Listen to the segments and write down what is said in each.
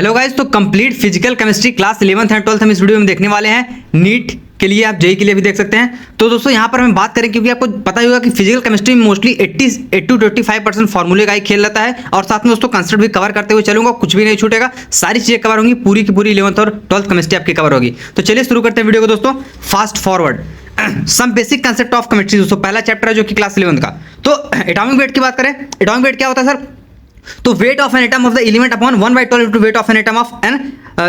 Hello guys, तो complete physical chemistry class 11th and 12th हम इस वीडियो में देखने वाले हैं। नीट के लिए, आप जेई के लिए भी देख सकते हैं। तो दोस्तों यहाँ पर हम बात करें, क्योंकि आपको पता ही होगा कि फिजिकल केमिस्ट्री में मोस्टली 80 to 85% फॉर्मूले का ही खेल रहता है, और साथ में दोस्तों कंसेप्ट भी कवर करते हुए चलूंगा, कुछ भी नहीं छूटेगा, सारी चीजें कवर होंगी, पूरी की पूरी 11th और 12th केमिस्ट्री आपकी कवर होगी। तो चलिए शुरू करते हैं वीडियो को दोस्तों, fast forward. Some basic concept of chemistry दोस्तों, पहला चैप्टर है जो कि क्लास 11th का। तो एटॉमिक वेट की बात करें, एटॉमिक वेट क्या होता है सर? तो weight of an atom of the element upon 1/12 into weight of an atom of an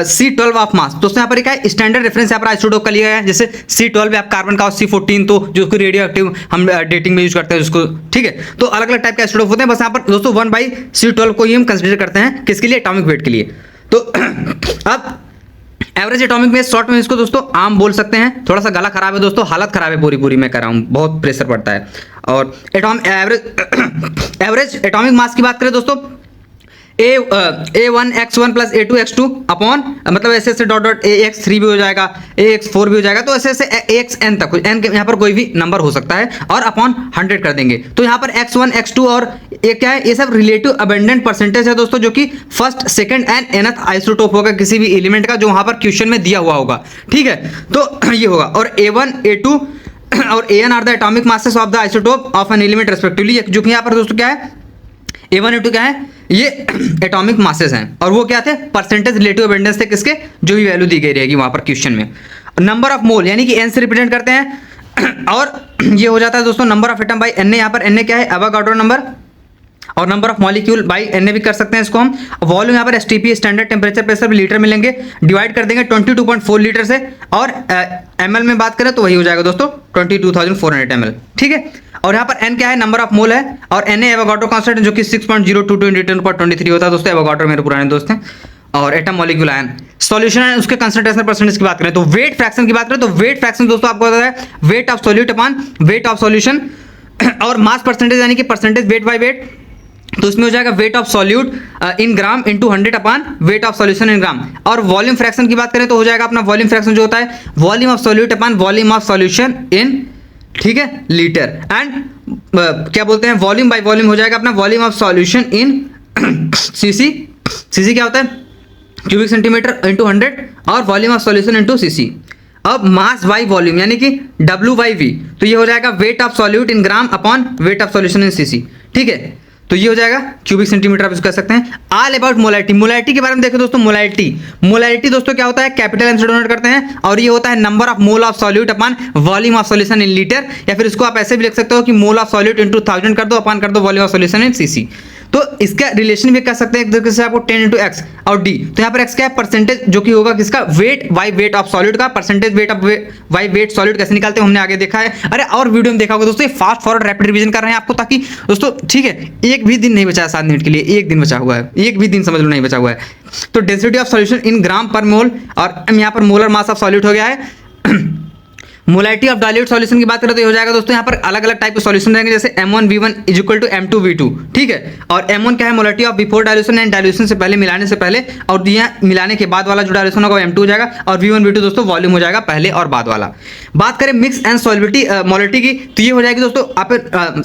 C12 of mass. दोस्तों यहाँ पर क्या है, स्टैंडर्ड रेफरेंस यहाँ पर आइसोटोप का लिया गया है। जैसे C12 आप कार्बन का, और C14 तो जो कि रेडियो एक्टिव हम डेटिंग में यूज करते हैं उसको, ठीक है। तो अलग अलग टाइप के आइसोटोप होते हैं, बस यहाँ पर दोस्तों 1/C12 को ही हम कंसिडर करते हैं, किसके लिए? एटॉमिक वेट के लिए। तो अब एवरेज एटॉमिक में, शॉर्ट में इसको दोस्तों आम बोल सकते हैं। थोड़ा सा गला खराब है दोस्तों, हालत खराब है पूरी मैं कर रहा हूँ, बहुत प्रेशर पड़ता है। और एवरेज एटॉमिक मास की बात करें दोस्तों, A1x1 प्लस A2x2 अपॉन, मतलब ऐसे डॉट डॉट AX3 भी हो जाएगा, AX4 भी हो जाएगा, तो ऐसे AXN तक, n के यहाँ पर कोई भी नंबर हो सकता है, और अपॉन 100 कर देंगे। तो यहाँ पर x1 x2 और ये क्या है, ये सब रिलेटिव अबेंडेंट परसेंटेज है दोस्तों, जो कि first second and nth isotope होगा किसी भी एलिमेंट का, जो वहाँ पर क्वेश्चन में दिया हुआ होगा, ठीक है। तो ये होगा, और A1 A2 और AN are the atomic masses of the isotope of an element respectively, जो कि यहाँ पर दोस्तों क्या है, A1 A2 क्या है, ये एटॉमिक मासेस हैं, और वो क्या थे, परसेंटेज रिलेटिव अबेंडेंस थे किसके, जो भी वैल्यू दी गई रहेगी वहां पर क्वेश्चन में। नंबर ऑफ मोल यानी कि n से रिप्रेजेंट करते हैं, और ये हो जाता है दोस्तों number of atom by Na। यहाँ पर Na क्या है, एवोगाड्रो नंबर, और number of molecule by Na भी कर सकते हैं इसको हम। वॉल्यूम यहाँ पर STP स्टैंडर्ड टेम्परेचर प्रेशर भी लीटर मिलेंगे, डिवाइड कर देंगे 22.4 लीटर से, और ml में बात करें तो वही हो जाएगा दोस्तों 22,400 ml, ठीक है। और यहाँ पर n क्या है, नंबर ऑफ मोल है, और Na एवोगाड्रो कांस्टेंट जो कि 6.022 × 10⁻³ होता है दोस्तों। एवोगाड्रो मेरे पुराने दोस्त हैं। और एटम मॉलिक्यूल आयन सॉल्यूशन है, उसके कंसंट्रेशन परसेंटेज की बात करें तो वेट फ्रैक्शन की बात करें तो वेट फ्रैक्शन दोस्तों आपको पता है, wait of solute upon weight of solution, और मास परसेंटेज यानी कि परसेंटेज वेट बाय वेट, तो इसमें हो जाएगा weight of solute in gram into 100 upon weight of solution in gram. और वॉल्यूम फ्रैक्शन की बात करें तो हो जाएगा अपना वॉल्यूम फ्रैक्शन जो होता है, volume of solute upon volume of solution इन, ठीक है, लीटर। एंड क्या बोलते हैं, वॉल्यूम बाय वॉल्यूम हो जाएगा अपना volume of solution in CC क्या होता है, क्यूबिक सेंटीमीटर इंटू 100, और volume of solution into CC. अब मास बाई वॉल्यूम यानी कि W/V, तो ये हो जाएगा weight of solute in gram upon weight of solution in CC, ठीक है। तो ये हो जाएगा क्यूबिक सेंटीमीटर, आप इसको कह सकते हैं। ऑल अबाउट मोलैरिटी, मोलैरिटी के बारे में देखें दोस्तों, मोलैरिटी दोस्तों क्या होता है, कैपिटल एम से डिनोट करते हैं, और ये होता है number of mole of solute upon volume of solution in litre, या फिर इसको आप ऐसे भी लिख सकते हो कि मोल ऑफ सॉल्यूट इंटू 1000 कर दो, अपॉन कर दो volume of solution in CC. तो इसका रिलेशन भी कर सकते हैं एक तरीके से आपको 10 × x और d। तो यहाँ पर x क्या है, परसेंटेज जो कि होगा किसका, weight by weight of solute का, percentage weight of by weight solute कैसे निकालते हैं हमने आगे देखा है। अरे और वीडियो में देखा होगा दोस्तों, फास्ट फॉरवर्ड रैपिड रिवीजन कर रहे हैं आपको, ताकि दोस्तों, ठीक है, एक भी दिन नहीं बचा है 7 मिनट के लिए, एक दिन बचा हुआ है, एक भी दिन समझ लो नहीं बचा हुआ है। तो डेंसिटी ऑफ सॉल्यूशन इन ग्राम पर मोल, और यहाँ पर मोलर मास ऑफ सॉल्यूट हो गया है। मोलैरिटी ऑफ डाइल्यूट सॉल्यूशन की बात करें तो ये हो जाएगा दोस्तों, यहाँ पर अलग अलग टाइप के सॉल्यूशन रहेंगे, जैसे M1V1 = M2V2, ठीक है। और M1 क्या है, molarity of before dilution and dilution से पहले, मिलाने से पहले, और यहाँ मिलाने के बाद वाला जो डाइल्यूशन होगा वो M2 हो जाएगा, और V1V2 दोस्तों वॉल्यूम हो जाएगा पहले और बाद वाला। बात करें मिक्स एंड सॉल्युबिलिटी मोलैरिटी की, तो ये हो जाएगी दोस्तों, आप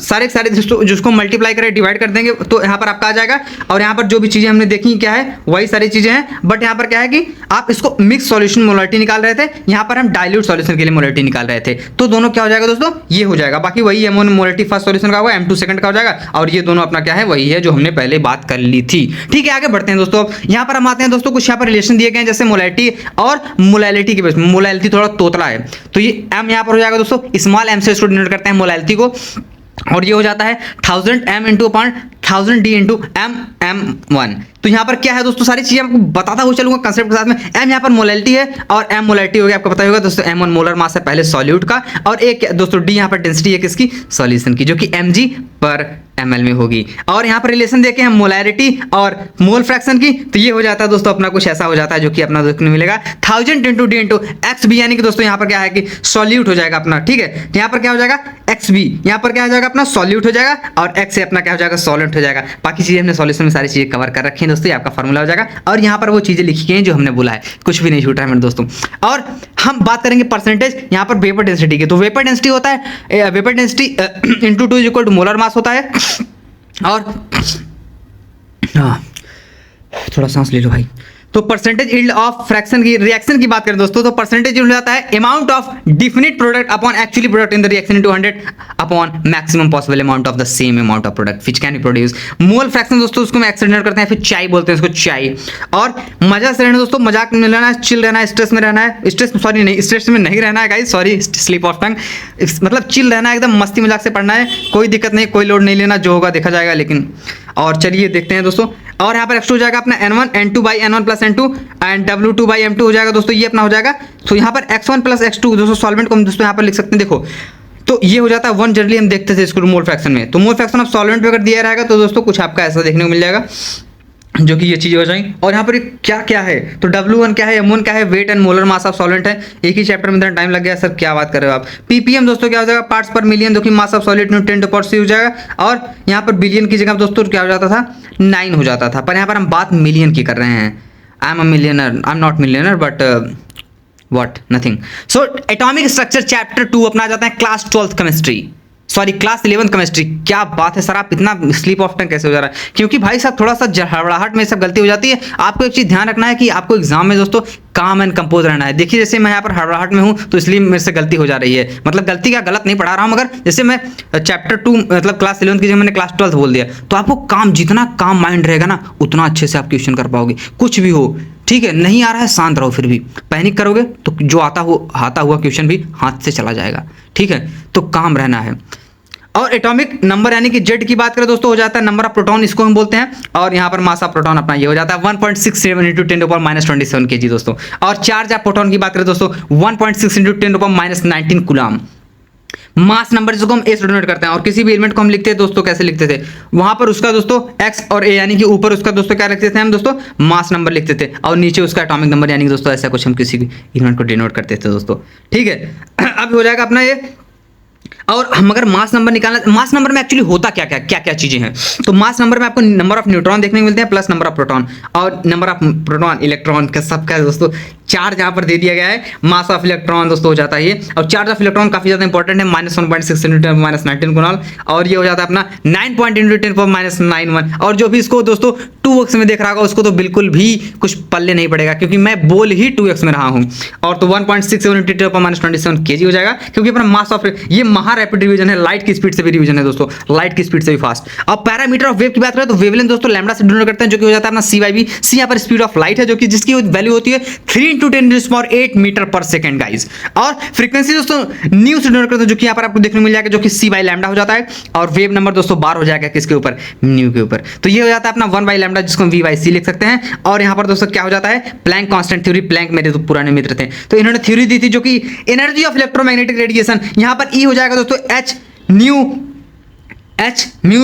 सारे दोस्तों जिसको मल्टीप्लाई करें, डिवाइड कर देंगे, तो यहाँ पर आपका आ जाएगा। और यहाँ पर जो भी चीजें हमने देखी क्या है, वही सारी चीजें हैं, बट यहाँ पर क्या है कि आप इसको मिक्स सॉल्यूशन मोलैरिटी निकाल रहे थे, यहाँ पर हम डाइल्यूट सॉल्यूशन के लिए मोलैरिटी निकाल रहे थे, तो दोनों क्या हो जाएगा दोस्तों, ये हो जाएगा। बाकी वही M1 मोलैरिटी फर्स्ट सॉल्यूशन का होगा, M2 सेकंड का हो जाएगा, और ये दोनों अपना क्या है, वही है जो हमने पहले बात कर ली थी, ठीक है। आगे बढ़ते हैं दोस्तों, यहाँ पर हम आते हैं दोस्तों, कुछ यहाँ पर रिलेशन दिए गए हैं, जैसे मोलैरिटी और मोलैलिटी के बेस में। मोलैलिटी थोड़ा तोतला है, तो ये M यहाँ पर हो जाएगा दोस्तों, स्मॉल m से इसको डिनोट करते हैं मोलैलिटी को, और ये हो जाता है 1000 m into upon 1000 d into m1। तो यहाँ पर क्या है दोस्तों, सारी चीजें आपको बताता हुआ चलूंगा कंसेप्ट के साथ में। m यहाँ पर मोलैलिटी है, और m मोलैलिटी हो गया, आपको पता होगा दोस्तों, M1 मोलर मास है पहले सॉल्यूट का, और एक दोस्तों d यहाँ पर डेंसिटी है किसकी, सॉल्यूशन की, जो कि mg/ml में होगी। और यहाँ पर रिलेशन देखे हैं मोलैरिटी और मोल फ्रैक्शन की, तो ये हो जाता है दोस्तों अपना कुछ ऐसा हो जाता है, जो कि अपना देखने मिलेगा 1000 × d इंटू xb, यानी कि दोस्तों यहाँ पर क्या है कि सॉल्यूट हो जाएगा अपना, ठीक है। यहाँ पर क्या हो जाएगा, xb, यहाँ पर क्या हो जाएगा अपना सॉल्यूट हो जाएगा, और x से अपना क्या हो जाएगा, सॉल्वेंट हो जाएगा। बाकी चीजें हमने सॉल्यूशन में सारी चीजें कवर कर रखी हैं दोस्तों, ये आपका फार्मूला हो जाएगा, और यहाँ पर वो चीजें लिखी गई हैं जो हमने बोला है, कुछ भी नहीं छूट रहा है मेरे दोस्तों। और हम बात करेंगे परसेंटेज यहाँ पर वेपर डेंसिटी की, तो वेपर डेंसिटी होता है, vapour density into 2 = molar mass होता है। और थोड़ा सांस ले लो भाई। तो परसेंटेज यील्ड ऑफ फ्रैक्शन की रिएक्शन की बात करें दोस्तों, तो परसेंटेज यील्ड जाता है amount of definite product upon actually product in the reaction into 100 upon maximum possible amount of the same amount of product which can be produce. Mole fraction दोस्तों उसको हम एक्स डिनोट करते हैं, फिर चाय बोलते हैं इसको चाय। और मजा से रहना दोस्तों, मजाक में रहना है, चिल रहना है, स्ट्रेस में रहना है, स्ट्रेस में नहीं रहना है guys, sorry slip of tongue, मतलब चिल रहना है, एकदम मस्ती मजाक से पढ़ना है, कोई दिक्कत नहीं, कोई लोड नहीं लेना, जो होगा देखा जाएगा। लेकिन और चलिए देखते हैं दोस्तों, और यहाँ पर x2 हो जाएगा अपना n1 n2 by n1 plus n2 and w2 by m2 हो जाएगा दोस्तों, ये अपना हो जाएगा। तो यहाँ पर x1 प्लस x2 दोस्तों सॉल्वेंट को हम दोस्तों यहाँ पर लिख सकते हैं, देखो तो ये हो जाता है 1 जनरली हम देखते थे इसको मोल फ्रैक्शन में, तो मोल फ्रैक्शन ऑफ सॉल्वेंट पे अगर दिया रहेगा तो दोस्तों कुछ आपका ऐसा देखने को मिल जाएगा, जो कि ये चीज़ें हो जाएंगी। और यहाँ पर क्या क्या है, तो W1 क्या है, M1 क्या है, weight and molar mass of solvent है। एक ही चैप्टर में इतना टाइम लग गया सर, क्या बात कर रहे हो आप। PPM दोस्तों क्या हो जाएगा, पार्ट्स पर मिलियन, जो कि मास ऑफ सॉलिड 10⁻³ हो जाएगा। और यहाँ पर बिलियन की जगह दोस्तों क्या हो जाता था, 9 हो जाता था, पर यहाँ पर हम बात मिलियन की कर रहे हैं। I am a millionaire, I am not millionaire but what nothing. So atomic structure chapter 2 अपना आ जाता है class 12th chemistry, sorry class 11th chemistry. क्या बात है सर, आप इतना स्लीप ऑफ टंग कैसे हो जा रहा है, क्योंकि भाई साहब थोड़ा सा हड़बड़ाहट में सब गलती हो जाती है। आपको एक चीज़ ध्यान रखना है कि आपको एग्जाम में दोस्तों काम एंड कंपोज रहना है। देखिए जैसे मैं यहाँ पर हड़बड़ाहट में हूँ तो इसलिए मेरे से गलती हो जा रही है, मतलब गलती क्या, गलत नहीं पढ़ा रहा हूँ, मगर जैसे मैं चैप्टर 2 मतलब क्लास 11th की जगह मैंने क्लास 12th बोल दिया, तो आपको काम जितना काम माइंड रहेगा ना उतना अच्छे से आप क्वेश्चन कर पाओगे, कुछ भी हो। ठीक है, नहीं आ रहा है शांत रहो, फिर भी पैनिक करोगे तो जो आता हुआ क्वेश्चन भी हाथ से चला जाएगा। ठीक है, तो काम रहना है। और एटॉमिक नंबर यानी कि जेड की बात करें दोस्तों हो जाता है नंबर ऑफ प्रोटॉन, इसको हम बोलते हैं। और यहाँ पर मास ऑफ प्रोटॉन अपना ये हो जाता है 1.67 इंटू 10⁻⁻27 kg दोस्तों। और चार्ज ऑफ प्रोटॉन की बात करें दोस्तों 1.6 इंटू 10⁻⁻19 कूलम। मास नंबर जिसको हम ए से डिनोट करते हैं, और किसी भी एलिमेंट को हम लिखते हैं दोस्तों कैसे लिखते थे, वहां पर उसका दोस्तों एक्स और ए यानी कि ऊपर उसका दोस्तों क्या लिखते थे हम दोस्तों, मास नंबर लिखते थे, और नीचे उसका एटॉमिक नंबर यानी कि दोस्तों ऐसा कुछ हम किसी भी एलिमेंट को डिनोट करते थे दोस्तों। ठीक है, अब हो जाएगा अपना ये। और हम अगर मास नंबर निकालना, मास नंबर में एक्चुअली होता क्या क्या क्या क्या चीजें हैं, तो मास नंबर में आपको नंबर ऑफ न्यूट्रॉन देखने को मिलते हैं प्लस नंबर ऑफ प्रोटॉन, और नंबर ऑफ प्रोटॉन इलेक्ट्रॉन का सबका दोस्तों चार्ज यहाँ पर दे दिया गया है। मास ऑफ इलेक्ट्रॉन दोस्तों हो जाता है ये, और चार्ज ऑफ इलेक्ट्रॉन काफी ज्यादा इंपॉर्टेंट है, -1.6 इंटू 10⁻19 गुणा, और ये हो जाता है अपना 9 पॉइंट इंटू 10⁻91। और जो भी इसको दोस्तों 2x में देख रहा होगा उसको तो बिल्कुल भी कुछ पल्ले नहीं पड़ेगा, क्योंकि मैं बोल ही 2x में रहा हूँ। और तो 1.67 इंटू 10⁻27 kg हो जाएगा, क्योंकि अपना मास ऑफ ये महा रैपिड रिवीजन है, लाइट की स्पीड से भी रिवीजन है दोस्तों, लाइट की स्पीड से भी फास्ट। अब पैरामीटर ऑफ वेव की बात करें तो वेवलेंथ दोस्तों लैम्डा से डिनोट करते हैं, जो कि हो जाता है अपना CYV। सी यहाँ पर स्पीड ऑफ लाइट है, जो कि जिसकी वैल्यू होती है 3 × 10⁸ मीटर पर सेकंड गाइस। और फ्रीक्वेंसी दोस्तों न्यू से डिनोट करते हैं, जो कि यहाँ पर आपको देखने को मिल जाएगा, जो कि C by लैम्डा हो जाता है। और वेव नंबर दोस्तों बार हो जाएगा किसके ऊपर, न्यू के ऊपर। तो ये हो जाता है अपना 1 by लैम्डा, जिसको हम V/C लिख सकते हैं। और यहाँ पर दोस्तों क्या हो जाता है, प्लैंक कांस्टेंट थ्योरी। प्लैंक मेरे तो पुराने मित्र थे, तो इन्होंने थ्योरी दी थी जो कि एनर्जी ऑफ इलेक्ट्रोमैग्नेटिक रेडिएशन, यहाँ पर E हो जाएगा दोस्तों H mu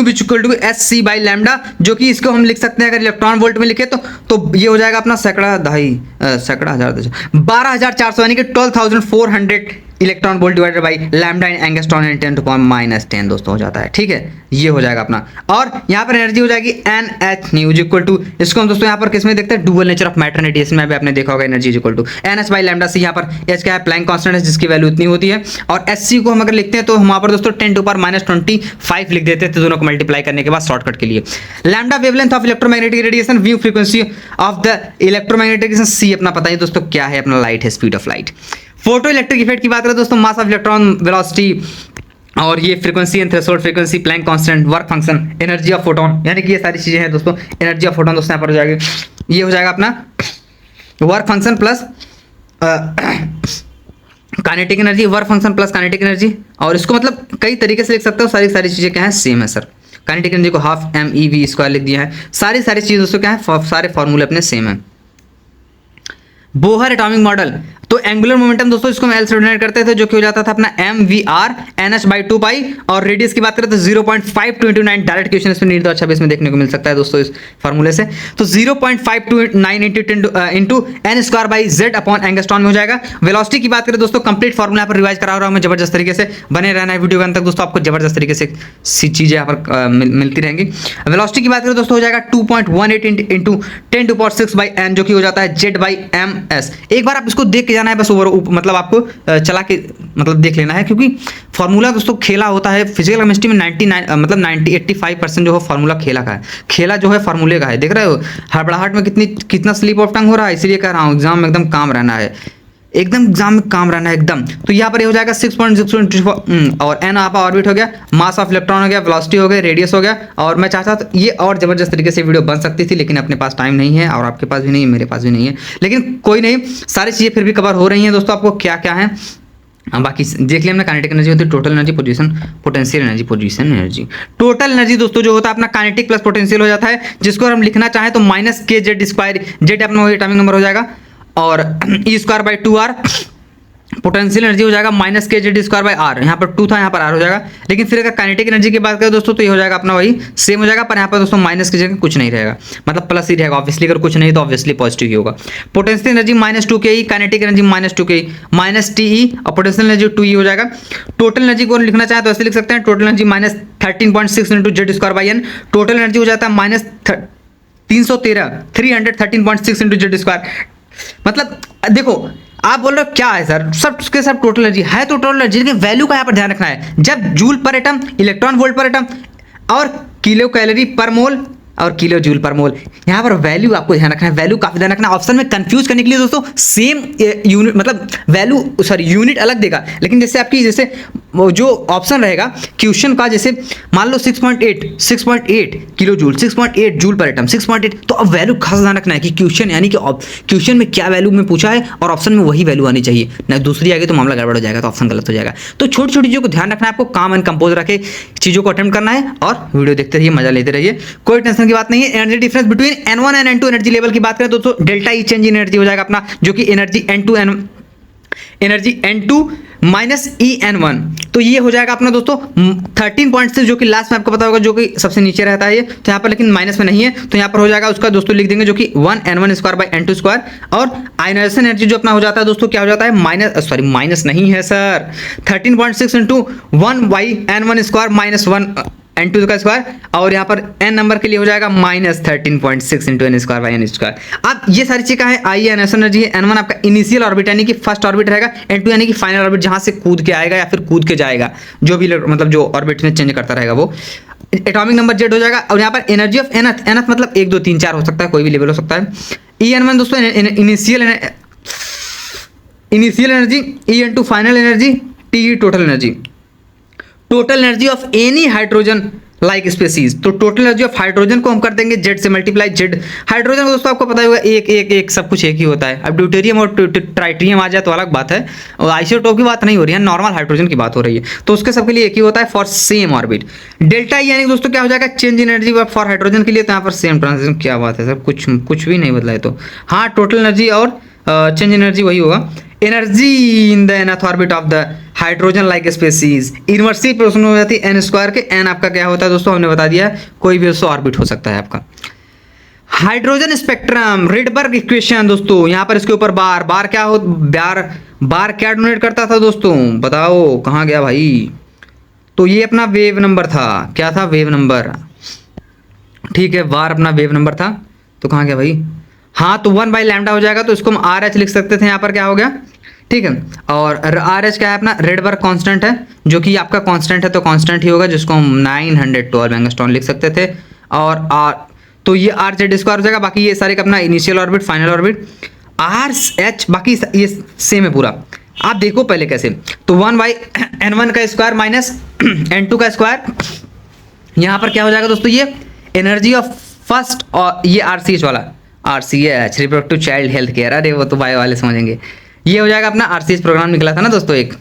equal to SC by lambda, जो कि इसको हम लिख सकते हैं अगर इलेक्ट्रॉन वोल्ट में लिखे तो ये हो जाएगा अपना सैकड़ा 12,400 यानी कि 12,400 electron volt divided by lambda in angstrom in 10⁻⁻10 दोस्तों हो जाता है। ठीक है, ये हो जाएगा अपना। और यहाँ पर एनर्जी हो जाएगी NH न्यू इक्वल टू, इसको हम दोस्तों यहाँ पर किसमें देखते हैं, dual nature of matter radiation में भी आपने देखा होगा, energy equal to NH by lambda C। यहाँ पर H क्या है, प्लैंक कांस्टेंट है, जिसकी वैल्यू इतनी होती है। और SC को हम अगर लिखते हैं तो वहाँ पर दोस्तों 10⁻⁻25 लिख देते हैं, तो दोनों को मल्टीप्लाई करने के बाद शॉर्टकट के लिए। Lambda wavelength of electromagnetic radiation, view frequency of the electromagnetic radiation C अपना पता है दोस्तों क्या है, अपना लाइट है, speed of light. Photo electric effect की बात करें दोस्तों, मास ऑफ इलेक्ट्रॉन, वेलोसिटी, और ये frequency and threshold frequency, Planck constant, work function, energy of photon, यानी कि ये सारी चीजें हैं दोस्तों। एनर्जी ऑफ फोटोन दोस्तों यहाँ पर हो जाएगी, ये हो जाएगा अपना work function plus kinetic energy, work function plus kinetic energy. और इसको मतलब कई तरीके से लिख सकते हो, सारी चीजें क्या है, सेम है सर। काइनेटिक एनर्जी को हाफ mEV² लिख दिया है। सारी चीजें दोस्तों क्या है, सारे फॉर्मूले अपने सेम है। बोहर एटॉमिक मॉडल, तो एंगुलर मोमेंटम दोस्तों इसको हम L से डिनोट करते थे, जो कि हो जाता था अपना mvr NH by 2 पाई। और रेडियस की बात करें तो 0.52 × 9 डायरेक्ट क्वेश्चन इसमें नीट 26 में देखने को मिल सकता है दोस्तों इस फार्मूले से। तो 0.529 into n² by z upon angstrom में हो जाएगा। वेलोसिटी की बात करें दोस्तों, कंप्लीट फार्मूला पर रिवाइज करा रहा हूं मैं जबरदस्त तरीके से, बने रहना है वीडियो के अंत तक दोस्तों, आपको जबरदस्त तरीके से चीजें यहाँ पर मिलती रहेंगी। वेलोसिटी की बात करें दोस्तों हो जाएगा 2.18 इंटू 10⁻⁶ by n, जो कि हो जाता है z by ms। एक बार आप इसको देख के जाना है, बस मतलब आपको चला के मतलब देख लेना है, क्योंकि फार्मूला दोस्तों खेला होता है फिजिकल केमिस्ट्री में 99 मतलब 85% जो है फार्मूला खेला का है, खेला जो है फार्मूले का है। देख रहे हो हड़बड़ाहट में कितना स्लिप ऑफ टंग हो रहा है, इसलिए कह रहा हूँ एग्जाम में एकदम काम रहना है, एकदम एग्जाम में काम रहना है एकदम। तो यहाँ पर ये हो जाएगा 6.624 और एन आपका ऑर्बिट हो गया, मास ऑफ इलेक्ट्रॉन हो गया, वेलोसिटी हो गया, रेडियस हो गया। और मैं चाहता तो ये और ज़बरदस्त तरीके से वीडियो बन सकती थी, लेकिन अपने पास टाइम नहीं है और आपके पास भी नहीं है, मेरे पास भी नहीं है, लेकिन कोई नहीं, सारी चीज़ें फिर भी कवर हो रही हैं दोस्तों। आपको क्या क्या है बाकी देख लिया हमने। काइनेटिक एनर्जी होती है total energy, position, potential energy, position energy. Total energy दोस्तों जो होता है अपना काइनेटिक प्लस पोटेंशियल हो जाता है, जिसको हम लिखना चाहें तो माइनस के जेड स्क्वायर, जेड अपना वही एटॉमिक नंबर हो जाएगा, और E square by 2r। Potential energy हो जाएगा माइनस के जेड स्क्वायर बाई आर, यहाँ पर 2 था, यहाँ पर आर हो जाएगा। लेकिन फिर अगर काइनेटिक एनर्जी की बात करें दोस्तों तो ये हो जाएगा अपना वही सेम हो जाएगा, पर यहाँ पर दोस्तों माइनस की जगह कुछ नहीं रहेगा, मतलब प्लस ही रहेगा ऑब्वियसली, अगर कुछ नहीं तो ऑब्वियसली पॉजिटिव ही होगा। Potential energy -2ke, kinetic energy -2ke -te, और पोटेंशियल एनर्जी 2e हो जाएगा। टोटल एनर्जी को लिखना चाहे तो ऐसे लिख सकते हैं, total energy -13.6 into Z square by N, total energy हो जाता है -313.6 इंटू जेड स्क्वायर। मतलब देखो आप बोल रहे हो क्या है सर, सब के सब टोटल एनर्जी है, तो टोटल एनर्जी लेकिन वैल्यू का यहाँ पर ध्यान रखना है। जब जूल पर एटम, इलेक्ट्रॉन वोल्ट पर एटम और किलो कैलोरी पर मोल और किलो जूल पर मोल, यहाँ पर वैल्यू आपको ध्यान रखना है, वैल्यू काफी ध्यान रखना है। ऑप्शन में कंफ्यूज करने के लिए दोस्तों सेम यूनिट मतलब वैल्यू सॉरी यूनिट अलग देगा, लेकिन जैसे आपकी जैसे जो ऑप्शन रहेगा क्वेश्चन का, जैसे मान लो 6.8 किलो जूल, 6.8 जूल पर एटम, 6.8, तो अब वैल्यू खास ध्यान रखना है कि क्वेश्चन यानी कि क्वेश्चन में क्या वैल्यू में पूछा है और ऑप्शन में वही वैल्यू आनी चाहिए, ना दूसरी आगे तो मामला गड़बड़ हो जाएगा, तो ऑप्शन गलत हो जाएगा। तो छोटी छोटी चीज़ों को ध्यान रखना है आपको, काम एंड कंपोज रखे चीज़ों को अटेम्प्ट करना है और वीडियो देखते रहिए, मजा लेते रहिए, कोई टेंशन की बात नहीं है। Energy difference between N1 and N2 energy level की बात करें दोस्तों, delta E change in energy हो जाएगा अपना, जो कि एनर्जी N2 माइनस EN1, तो ये हो जाएगा अपना दोस्तों 13.6, जो कि लास्ट में आपको पता होगा जो कि सबसे नीचे रहता है ये, तो यहाँ पर लेकिन माइनस में नहीं है, तो यहाँ पर हो जाएगा उसका दोस्तों लिख देंगे जो कि 1N1 square by N2 square. और आयनाइजेशन एनर्जी जो अपना हो जाता है दोस्तों क्या हो जाता है माइनस नहीं है sir, 13.6 into 1/N1 square minus 1N2 का स्क्वायर, और यहाँ पर n नंबर के लिए हो जाएगा -13.6 into n square by n square. अब ये सारी चीज़ें है, आई आयनाइजेशन एनर्जी है। N1 आपका इनिशियल ऑर्बिट यानी कि फर्स्ट ऑर्बिट रहेगा, N2 यानी कि फाइनल ऑर्बिट जहाँ से कूद के आएगा या फिर कूद के जाएगा, जो भी मतलब जो ऑर्बिट में चेंज करता रहेगा वो। एटॉमिक नंबर जेड हो जाएगा, और यहाँ पर एनर्जी ऑफ nth मतलब 1 2 3 4 हो सकता है, कोई भी लेवल हो सकता है। EN1 दोस्तों initial energy, EN2 final energy, TE total energy. Total energy of any hydrogen like species, तो टोटल एनर्जी ऑफ हाइड्रोजन को हम कर देंगे जेड से मल्टीप्लाई। जेड हाइड्रोजन दोस्तों आपको पता होगा एक सब कुछ एक ही होता है। अब ड्यूटेरियम और ट्राइट्रियम आ जाए तो अलग बात है, और आइसोटोप की बात नहीं हो रही है, नॉर्मल हाइड्रोजन की बात हो रही है, तो उसके सबके लिए एक ही होता है for same orbit. Delta E यानी दोस्तों क्या हो जाएगा, change in energy for hydrogen के लिए, तो यहाँ पर सेम ट्रांजिशन, क्या बात है सर, कुछ भी नहीं बदला है तो हाँ, टोटल एनर्जी और चेंज एनर्जी वही होगा। Energy in the nth orbit of the hydrogen like species inversely proportional हो जाती है n स्क्वायर के। n आपका क्या होता है दोस्तों हमने बता दिया, कोई भी उसको ऑर्बिट हो सकता है आपका। हाइड्रोजन स्पेक्ट्रम, रिडबर्ग इक्वेशन दोस्तों, यहाँ पर इसके ऊपर बार क्या हो, बार क्या डोनेट करता था दोस्तों, बताओ कहाँ गया भाई। तो ये अपना वेव नंबर था, क्या था, वेव नंबर, ठीक है, बार अपना वेव नंबर था, तो कहाँ गया भाई, हाँ, तो 1/λ हो जाएगा, तो इसको हम RH लिख सकते थे, यहाँ पर क्या हो गया, ठीक है। और RH क्या है अपना, रेडबर्ग कांस्टेंट है, जो कि आपका कांस्टेंट है तो कांस्टेंट ही होगा, जिसको हम 912 एंगस्ट्रॉन लिख सकते थे। और तो ये RZ स्क्वायर हो जाएगा, बाकी ये सारे का अपना initial orbit, final orbit, RH बाकी ये सेम है पूरा। आप देखो पहले कैसे, तो 1/N1 का स्क्वायर माइनस N2 का स्क्वायर, यहाँ पर क्या हो जाएगा दोस्तों, ये एनर्जी ऑफ फर्स्ट, और ये RCH वाला, RCH reproductive child health care, अरे वो तो बायो वाले समझेंगे। ये हो जाएगा अपना RCH प्रोग्राम निकला था ना दोस्तों एक,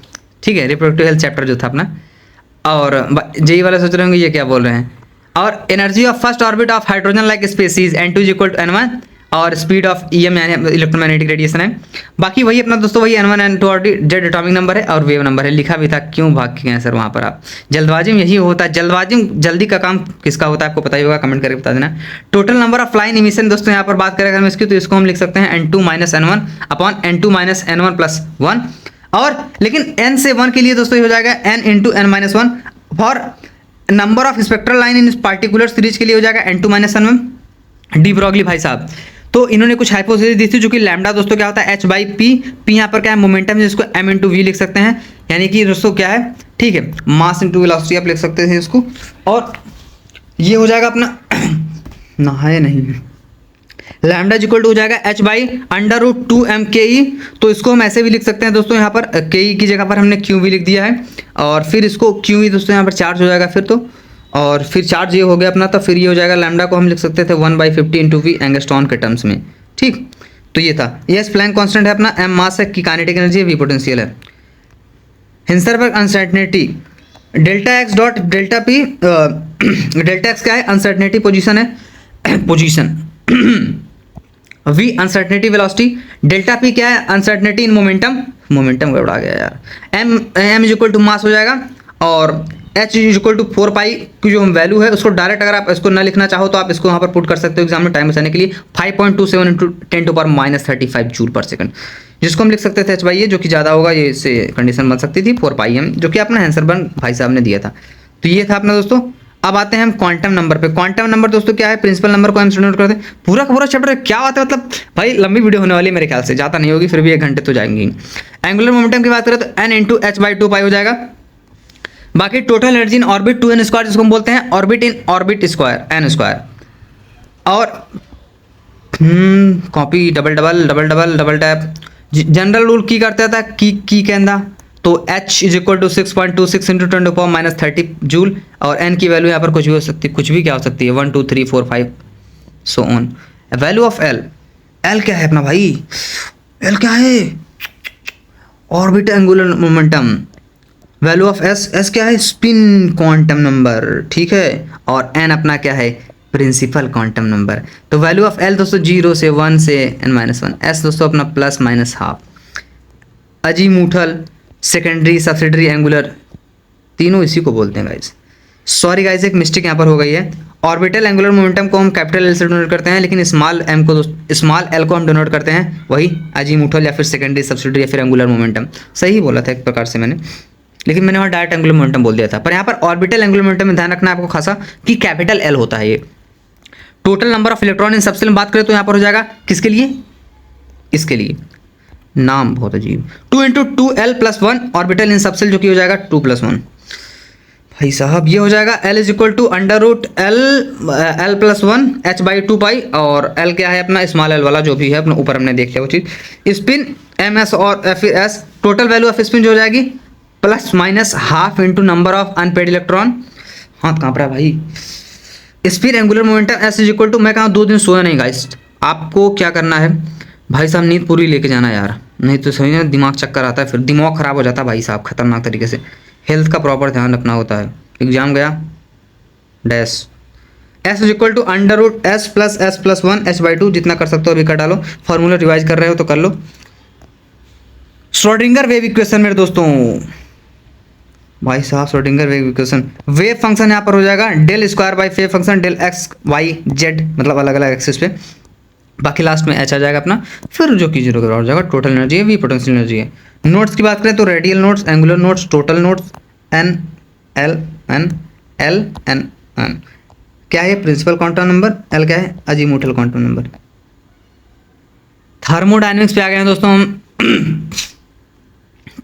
ठीक है, रिप्रोडक्टिव हेल्थ चैप्टर जो था अपना। और जेई वाले सोच रहे होंगे ये क्या बोल रहे हैं। और energy of first orbit of hydrogen like species N2 = N1, और स्पीड ऑफ EM यानी इलेक्ट्रोमैग्नेटिक रेडिएशन है। बाकी वही अपना दोस्तों वही N1 N2 और जेड एटॉमिक नंबर है और वेव नंबर है, लिखा भी था, क्यों भाग के गए सर वहाँ पर आप। जल्दबाजी में यही होता है, जल्दबाजी में जल्दी का काम किसका होता है आपको पता ही होगा, कमेंट करके बता देना। Total number of flying emission दोस्तों यहाँ पर बात करें हम इसकी, तो इसको हम लिख सकते हैं N2 - N1 upon N2 - N1 + 1, और लेकिन n से 1 के लिए दोस्तों ये हो जाएगा n × n-1, for number of spectral line in particular series के लिए हो जाएगा N2 - N1। डी ब्रॉगली भाई साहब, तो इन्होंने कुछ हाइपोथेसिस दी थी, जो कि लैम्डा दोस्तों क्या होता है एच बाई पी, पी यहाँ पर क्या है मोमेंटम, जिसको एम इंटू वी लिख सकते हैं, यानी कि दोस्तों क्या है, ठीक है, मास इंटू वेलोसिटी आप लिख सकते हैं इसको। और ये हो जाएगा अपना नहाए नहीं, लैम्डा इक्वल टू हो जाएगा H by under root 2 M K E. तो इसको हम ऐसे भी लिख सकते हैं दोस्तों, यहाँ पर के ई की जगह पर हमने क्यू भी लिख दिया है, और फिर इसको क्यू ई दोस्तों यहाँ पर चार्ज हो जाएगा फिर तो, और फिर चार्ज ये हो गया अपना, तो फिर ये हो जाएगा लैम्डा को हम लिख सकते थे 1/50 इंटू वी एंगस्ट्रॉन के टर्म्स में, ठीक। तो ये था, यस प्लैंक कांस्टेंट है अपना, एम मास है, की काइनेटिक एनर्जी है, वी पोटेंशियल है। Heisenberg uncertainty delta X dot delta P, delta X क्या है अनसर्टेनिटी पोजीशन है, position V uncertainty velocity, delta P क्या है अनसर्टेनिटी इन मोमेंटम, मोमेंटम गड़बड़ा गया यार, M M is equal to mass हो जाएगा, और H is equal to 4 pi की जो वैल्यू है उसको डायरेक्ट अगर आप इसको ना लिखना चाहो तो आप इसको यहाँ पर पुट कर सकते हो एग्जाम में टाइम बचाने के लिए, 5.27 इंटू 10⁻³ जूल पर सेकंड, जिसको हम लिख सकते थे एच बाई ए, जो कि ज़्यादा होगा, ये इससे कंडीशन बन सकती थी 4 पाई एम, जो कि अपना हिंसरबर्ग भाई साहब ने दिया था। तो ये था अपना दोस्तों। अब आते हैं हम क्वांटम नंबर पे। क्वांटम नंबर दोस्तों क्या है, प्रिंसिपल नंबर को हम स्टूडेंट करते हैं। पूरा का पूरा चैप्टर क्या आता है, मतलब भाई लंबी वीडियो होने वाली है मेरे ख्याल से, ज़्यादा नहीं होगी, फिर भी 1 घंटे तो जाएंगे। एंगुलर मोमेंटम की बात करें तो n into H by 2 pi हो जाएगा। बाकी total energy in orbit 2n square, जिसको हम बोलते हैं orbit in orbit square n square. और copy double double double double double tap general rule की करता था की कहना, तो h is equal to 6.26 into 10⁻30 joule, और n की वैल्यू यहाँ पर कुछ भी हो सकती है, कुछ भी क्या हो सकती है 1 2 3 4 5 so on. Value of l, l क्या है अपना भाई, l क्या है orbit angular momentum. Value of s, s क्या है स्पिन क्वांटम नंबर, ठीक है, और n अपना क्या है प्रिंसिपल क्वांटम नंबर। तो वैल्यू ऑफ l दोस्तों 0 से 1 से n-1, s दोस्तों अपना plus minus half, azimuthal secondary subsidiary angular तीनों इसी को बोलते हैं गाइज। सॉरी गाइज एक मिस्टेक यहाँ पर हो गई है, ऑर्बिटल एंगुलर मोमेंटम को हम कैपिटल एल से डिनोट करते हैं, लेकिन स्मॉल एम को स्मॉल एल को हम डिनोट करते हैं वही अजीमुथल या फिर सेकेंडरी सब्सिडरी या फिर एंगुलर मोमेंटम। सही बोला था एक प्रकार से मैंने, लेकिन मैंने वहाँ डायरेक्ट एंगुलर मोमेंटम बोल दिया था। पर यहाँ पर ऑर्बिटल एंगुलर मोमेंटम में ध्यान रखना है आपको खासा कि कैपिटल एल होता है ये। Total number of electron in subshell में बात करें तो यहाँ पर हो जाएगा किसके लिए, इसके लिए, नाम बहुत अजीब, 2 इंटू 2l प्लस 1 ऑर्बिटल इन सबसेल, जो कि हो जाएगा 2 + 1। भाई साहब ये हो जाएगा l is equal to under root l plus 1 h by 2 pi, और l क्या है अपना स्मॉल l वाला जो भी है अपना ऊपर हमने देख लिया वो चीज़। स्पिन ms और फिर s, total value of spin जो हो जाएगी plus minus half into number of unpaired electron. हाथ काँप रहा है भाई। Spin angular momentum s is equal to, मैं कहा 2 दिन सोया नहीं गाइस, आपको क्या करना है भाई साहब नींद पूरी लेके जाना यार, नहीं तो सही ना दिमाग चक्कर आता है, फिर दिमाग खराब हो जाता है भाई साहब खतरनाक तरीके से। हेल्थ का प्रॉपर ध्यान रखना होता है। एग्जाम गया dash, S is equal to under root S plus 1 h by 2, जितना कर सकते हो अभी कर डालो, फॉर्मूला रिवाइज कर रहे हो तो कर लो। श्रोडिंगर वेव इक्वेशन मेरे दोस्तों, भाई साहब Schrodinger wave equation, wave function यहाँ पर हो जाएगा del square by wave function del X Y Z, मतलब अलग अलग एक्सिस पे, बाकी लास्ट में एच आ जाएगा अपना, फिर जो कि 0 के बराबर हो जाएगा। टोटल एनर्जी है, वी पोटेंशियल एनर्जी है। नोट्स की बात करें तो radial nodes, angular nodes, total nodes, N L N L N N क्या है प्रिंसिपल क्वांटम नंबर, एल क्या है अजीमुथल क्वांटम नंबर। थर्मोडायनेमिक्स पे आ गए हैं दोस्तों हम।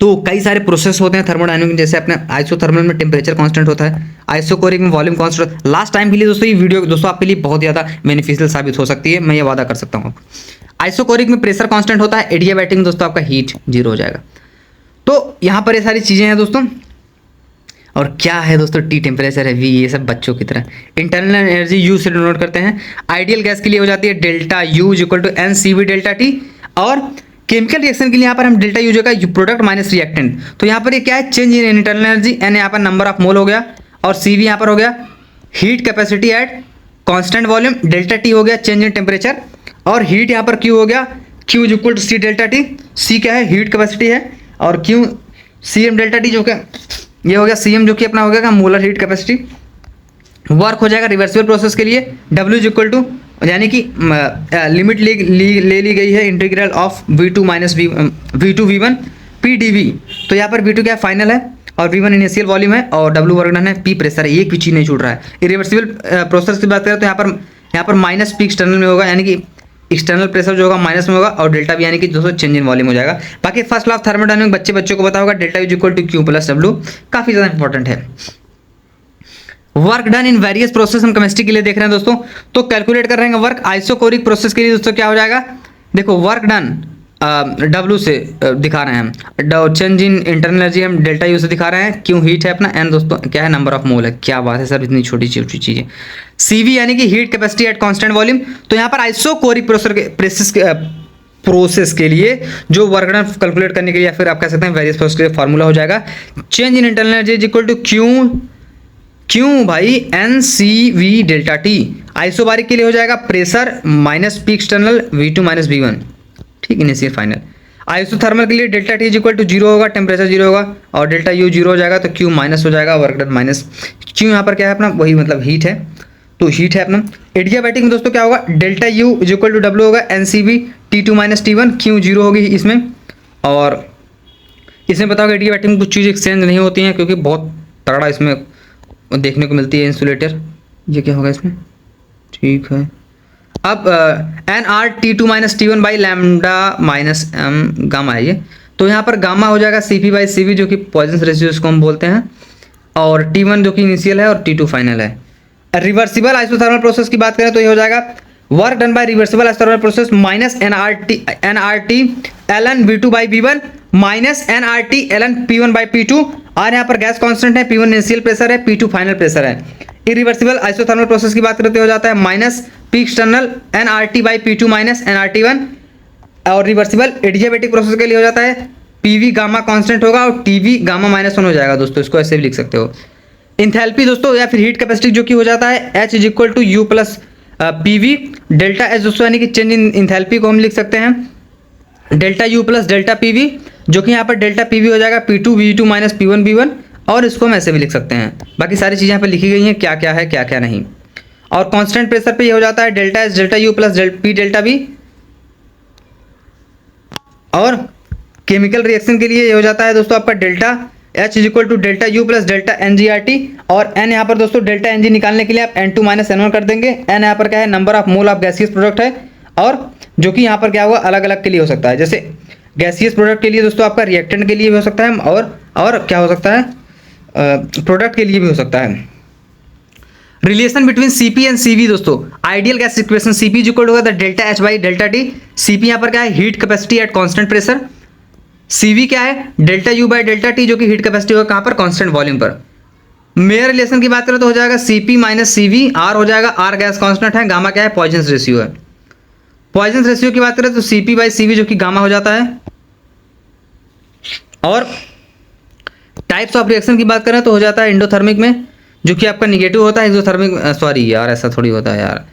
तो कई सारे प्रोसेस होते हैं थर्मोडायनेमिक, जैसे अपने आइसोथर्मल में टेम्परेचर कांस्टेंट होता है, आइसोकोरिक में वॉल्यूम कांस्टेंट होता है। लास्ट टाइम के लिए दोस्तों ये वीडियो दोस्तों आपके लिए बहुत ज़्यादा बेनिफिशियल साबित हो सकती है, मैं ये वादा कर सकता हूँ। आइसोकोरिक में प्रेशर कांस्टेंट होता है, एडियाबैटिक में दोस्तों आपका हीट 0 हो जाएगा। तो यहाँ पर ये सारी चीज़ें हैं दोस्तों। और क्या है दोस्तों टी टेम्परेचर है, वी, ये सब बच्चों की तरह। इंटरनल एनर्जी यू से डिनोट करते हैं। आइडियल गैस के लिए हो जाती है delta U is equal to N C V delta T, और केमिकल रिएक्शन के लिए यहाँ पर हम डेल्टा यूज होगा प्रोडक्ट माइनस रिएक्टेंट। तो यहाँ पर ये क्या है change in internal energy, N यहाँ पर नंबर ऑफ मोल हो गया, और सी वी यहाँ पर हो गया heat capacity at constant volume, delta T हो गया चेंज इन टेम्परेचर, और हीट यहाँ पर क्यू हो गया Q is equal to C delta T. C क्या है हीट कैपेसिटी है, और Q C M delta T जो क्या ये हो गया सी एम, जो कि अपना हो गया मोलर हीट कैपेसिटी। वर्क हो जाएगा रिवर्सिबल प्रोसेस के लिए डब्ल्यू इज इक्वल टू, यानी कि लिमिट ले ली गई है integral of v2 minus v2 v1 p dv। तो यहाँ पर v2 क्या है फाइनल है, और v1 इनिशियल वॉल्यूम है, और w वर्क डन है, p प्रेशर है, एक भी चीज़ नहीं छूट रहा है। इरिवर्सिबल प्रोसेस की बात करें तो यहाँ पर माइनस p एक्सटर्नल में होगा, यानी कि एक्सटर्नल प्रेशर जो होगा माइनस में होगा और डेल्टा बी यानी कि दोस्तों चेंज इन वॉल्यूम हो जाएगा। बाकी फर्स्ट लॉ ऑफ थर्मोडायनामिक्स बच्चों को पता होगा, delta is equal to Q plus W, काफी ज्यादा इंपॉर्टेंट है। Work done in various process हम केमिस्ट्री के लिए देख रहे हैं दोस्तों, तो कैलकुलेट कर रहे हैं वर्क आइसोकोरिक प्रोसेस के लिए दोस्तों क्या हो जाएगा, देखो वर्क डन डब्ल्यू से दिखा रहे हैं हम, चेंज इन इंटरनल एनर्जी हम डेल्टा यू से दिखा रहे हैं, क्यों हीट है अपना, एन दोस्तों क्या है नंबर ऑफ मोल है। क्या बात है सर, इतनी छोटी छोटी चीजें। सीवी यानी कि heat capacity at constant volume. तो यहाँ पर आइसोकोरिक प्रोसेस के लिए जो वर्क डन कैलकुलेट करने के लिए, या फिर आप कह सकते हैं वेरियस प्रोसेस के लिए फॉर्मूला हो जाएगा change in internal energy is equal to क्यों भाई N C V delta T. Isobaric के लिए हो जाएगा pressure minus P external V2 minus V1, ठीक, इनिशियल फाइनल। आइसोथर्मल के लिए delta T is equal to zero होगा, टेम्परेचर जीरो होगा और डेल्टा यू जीरो हो जाएगा, तो क्यू माइनस हो जाएगा, वर्क डन माइनस क्यू। यहाँ पर क्या है अपना, वही मतलब हीट है, तो हीट है अपना। एडियाबैटिक में दोस्तों क्या होगा, delta U is equal to W होगा N C V T2 minus T1, Q zero होगी इसमें। और इसमें पता होगा एडियाबैटिक में कुछ चीज़ एक्सचेंज नहीं होती हैं क्योंकि बहुत तगड़ा इसमें देखने को मिलती है इंसुलेटर। ये क्या होगा इसमें, ठीक है। अब N R T2 minus T1 by lambda minus M gamma है ये, तो यहाँ पर गामा हो जाएगा CP बाई CV जो कि पॉइजन रेशियो इसको हम बोलते हैं, और T1 जो कि इनिशियल है और T2 फाइनल है। रिवर्सिबल आइसोथर्मल प्रोसेस की बात करें तो ये हो जाएगा work done by reversible isothermal process minus NRT ln V2 by V1 minus NRT ln P1 by P2, और यहाँ पर गैस कांस्टेंट है, P1 इनिशियल प्रेशर है, P2 फाइनल प्रेशर है। इरिवर्सिबल आइसोथर्मल प्रोसेस की बात करते हो जाता है minus P external NRT by P2 minus NRT1, और रिवर्सिबल एडियाबैटिक प्रोसेस के लिए हो जाता है PV गामा कांस्टेंट होगा और TV गामा माइनस 1 हो जाएगा दोस्तों, इसको ऐसे भी लिख सकते हो। इंथैल्पी दोस्तों या फिर हीट कैपेसिटी जो कि हो जाता है H is equal to U plus PV delta H दोस्तों, यानी कि चेंज इन इंथैल्पी को हम लिख सकते हैं delta U plus delta PV, जो कि यहाँ पर डेल्टा PV हो जाएगा P2 V2 minus P1 V1, और इसको हम ऐसे भी लिख सकते हैं। बाकी सारी चीज़ें यहाँ पर लिखी गई हैं क्या क्या है क्या क्या नहीं। और कांस्टेंट प्रेशर पे ये हो जाता है delta H delta U plus P delta V, और केमिकल रिएक्शन के लिए ये हो जाता है दोस्तों आपका delta H is equal to delta U plus delta NGRT, और N यहाँ पर दोस्तों डेल्टा NG निकालने के लिए आप N2 माइनस N1 कर देंगे। N यहाँ पर क्या है, number of mole of gaseous product है, और जो कि यहाँ पर क्या होगा अलग अलग के लिए हो सकता है, जैसे गैसियस प्रोडक्ट के लिए दोस्तों आपका रिएक्टेंट के लिए भी हो सकता है, और क्या हो सकता है प्रोडक्ट के लिए भी हो सकता है। Relation between CP and CV दोस्तों, ideal gas equation CP is equal to होगा delta H by delta T। CP यहाँ पर क्या है, heat capacity at constant pressure. CV क्या है, delta U by delta T, जो कि हीट कैपेसिटी होगा कहाँ पर, कांस्टेंट वॉल्यूम पर। मेयर रिलेशन की बात करें तो हो जाएगा CP माइनस CV, R हो जाएगा, R गैस कांस्टेंट है, गामा क्या है, पॉइजन रेशियो है। पॉइजन रेशियो की बात करें तो CP बाई CV जो कि गामा हो जाता है। और टाइप्स ऑफ रिएक्शन की बात करें तो हो जाता है एंडोथर्मिक में, जो कि आपका निगेटिव होता है, एक्सोथर्मिक सॉरी यार ऐसा थोड़ी होता है यार,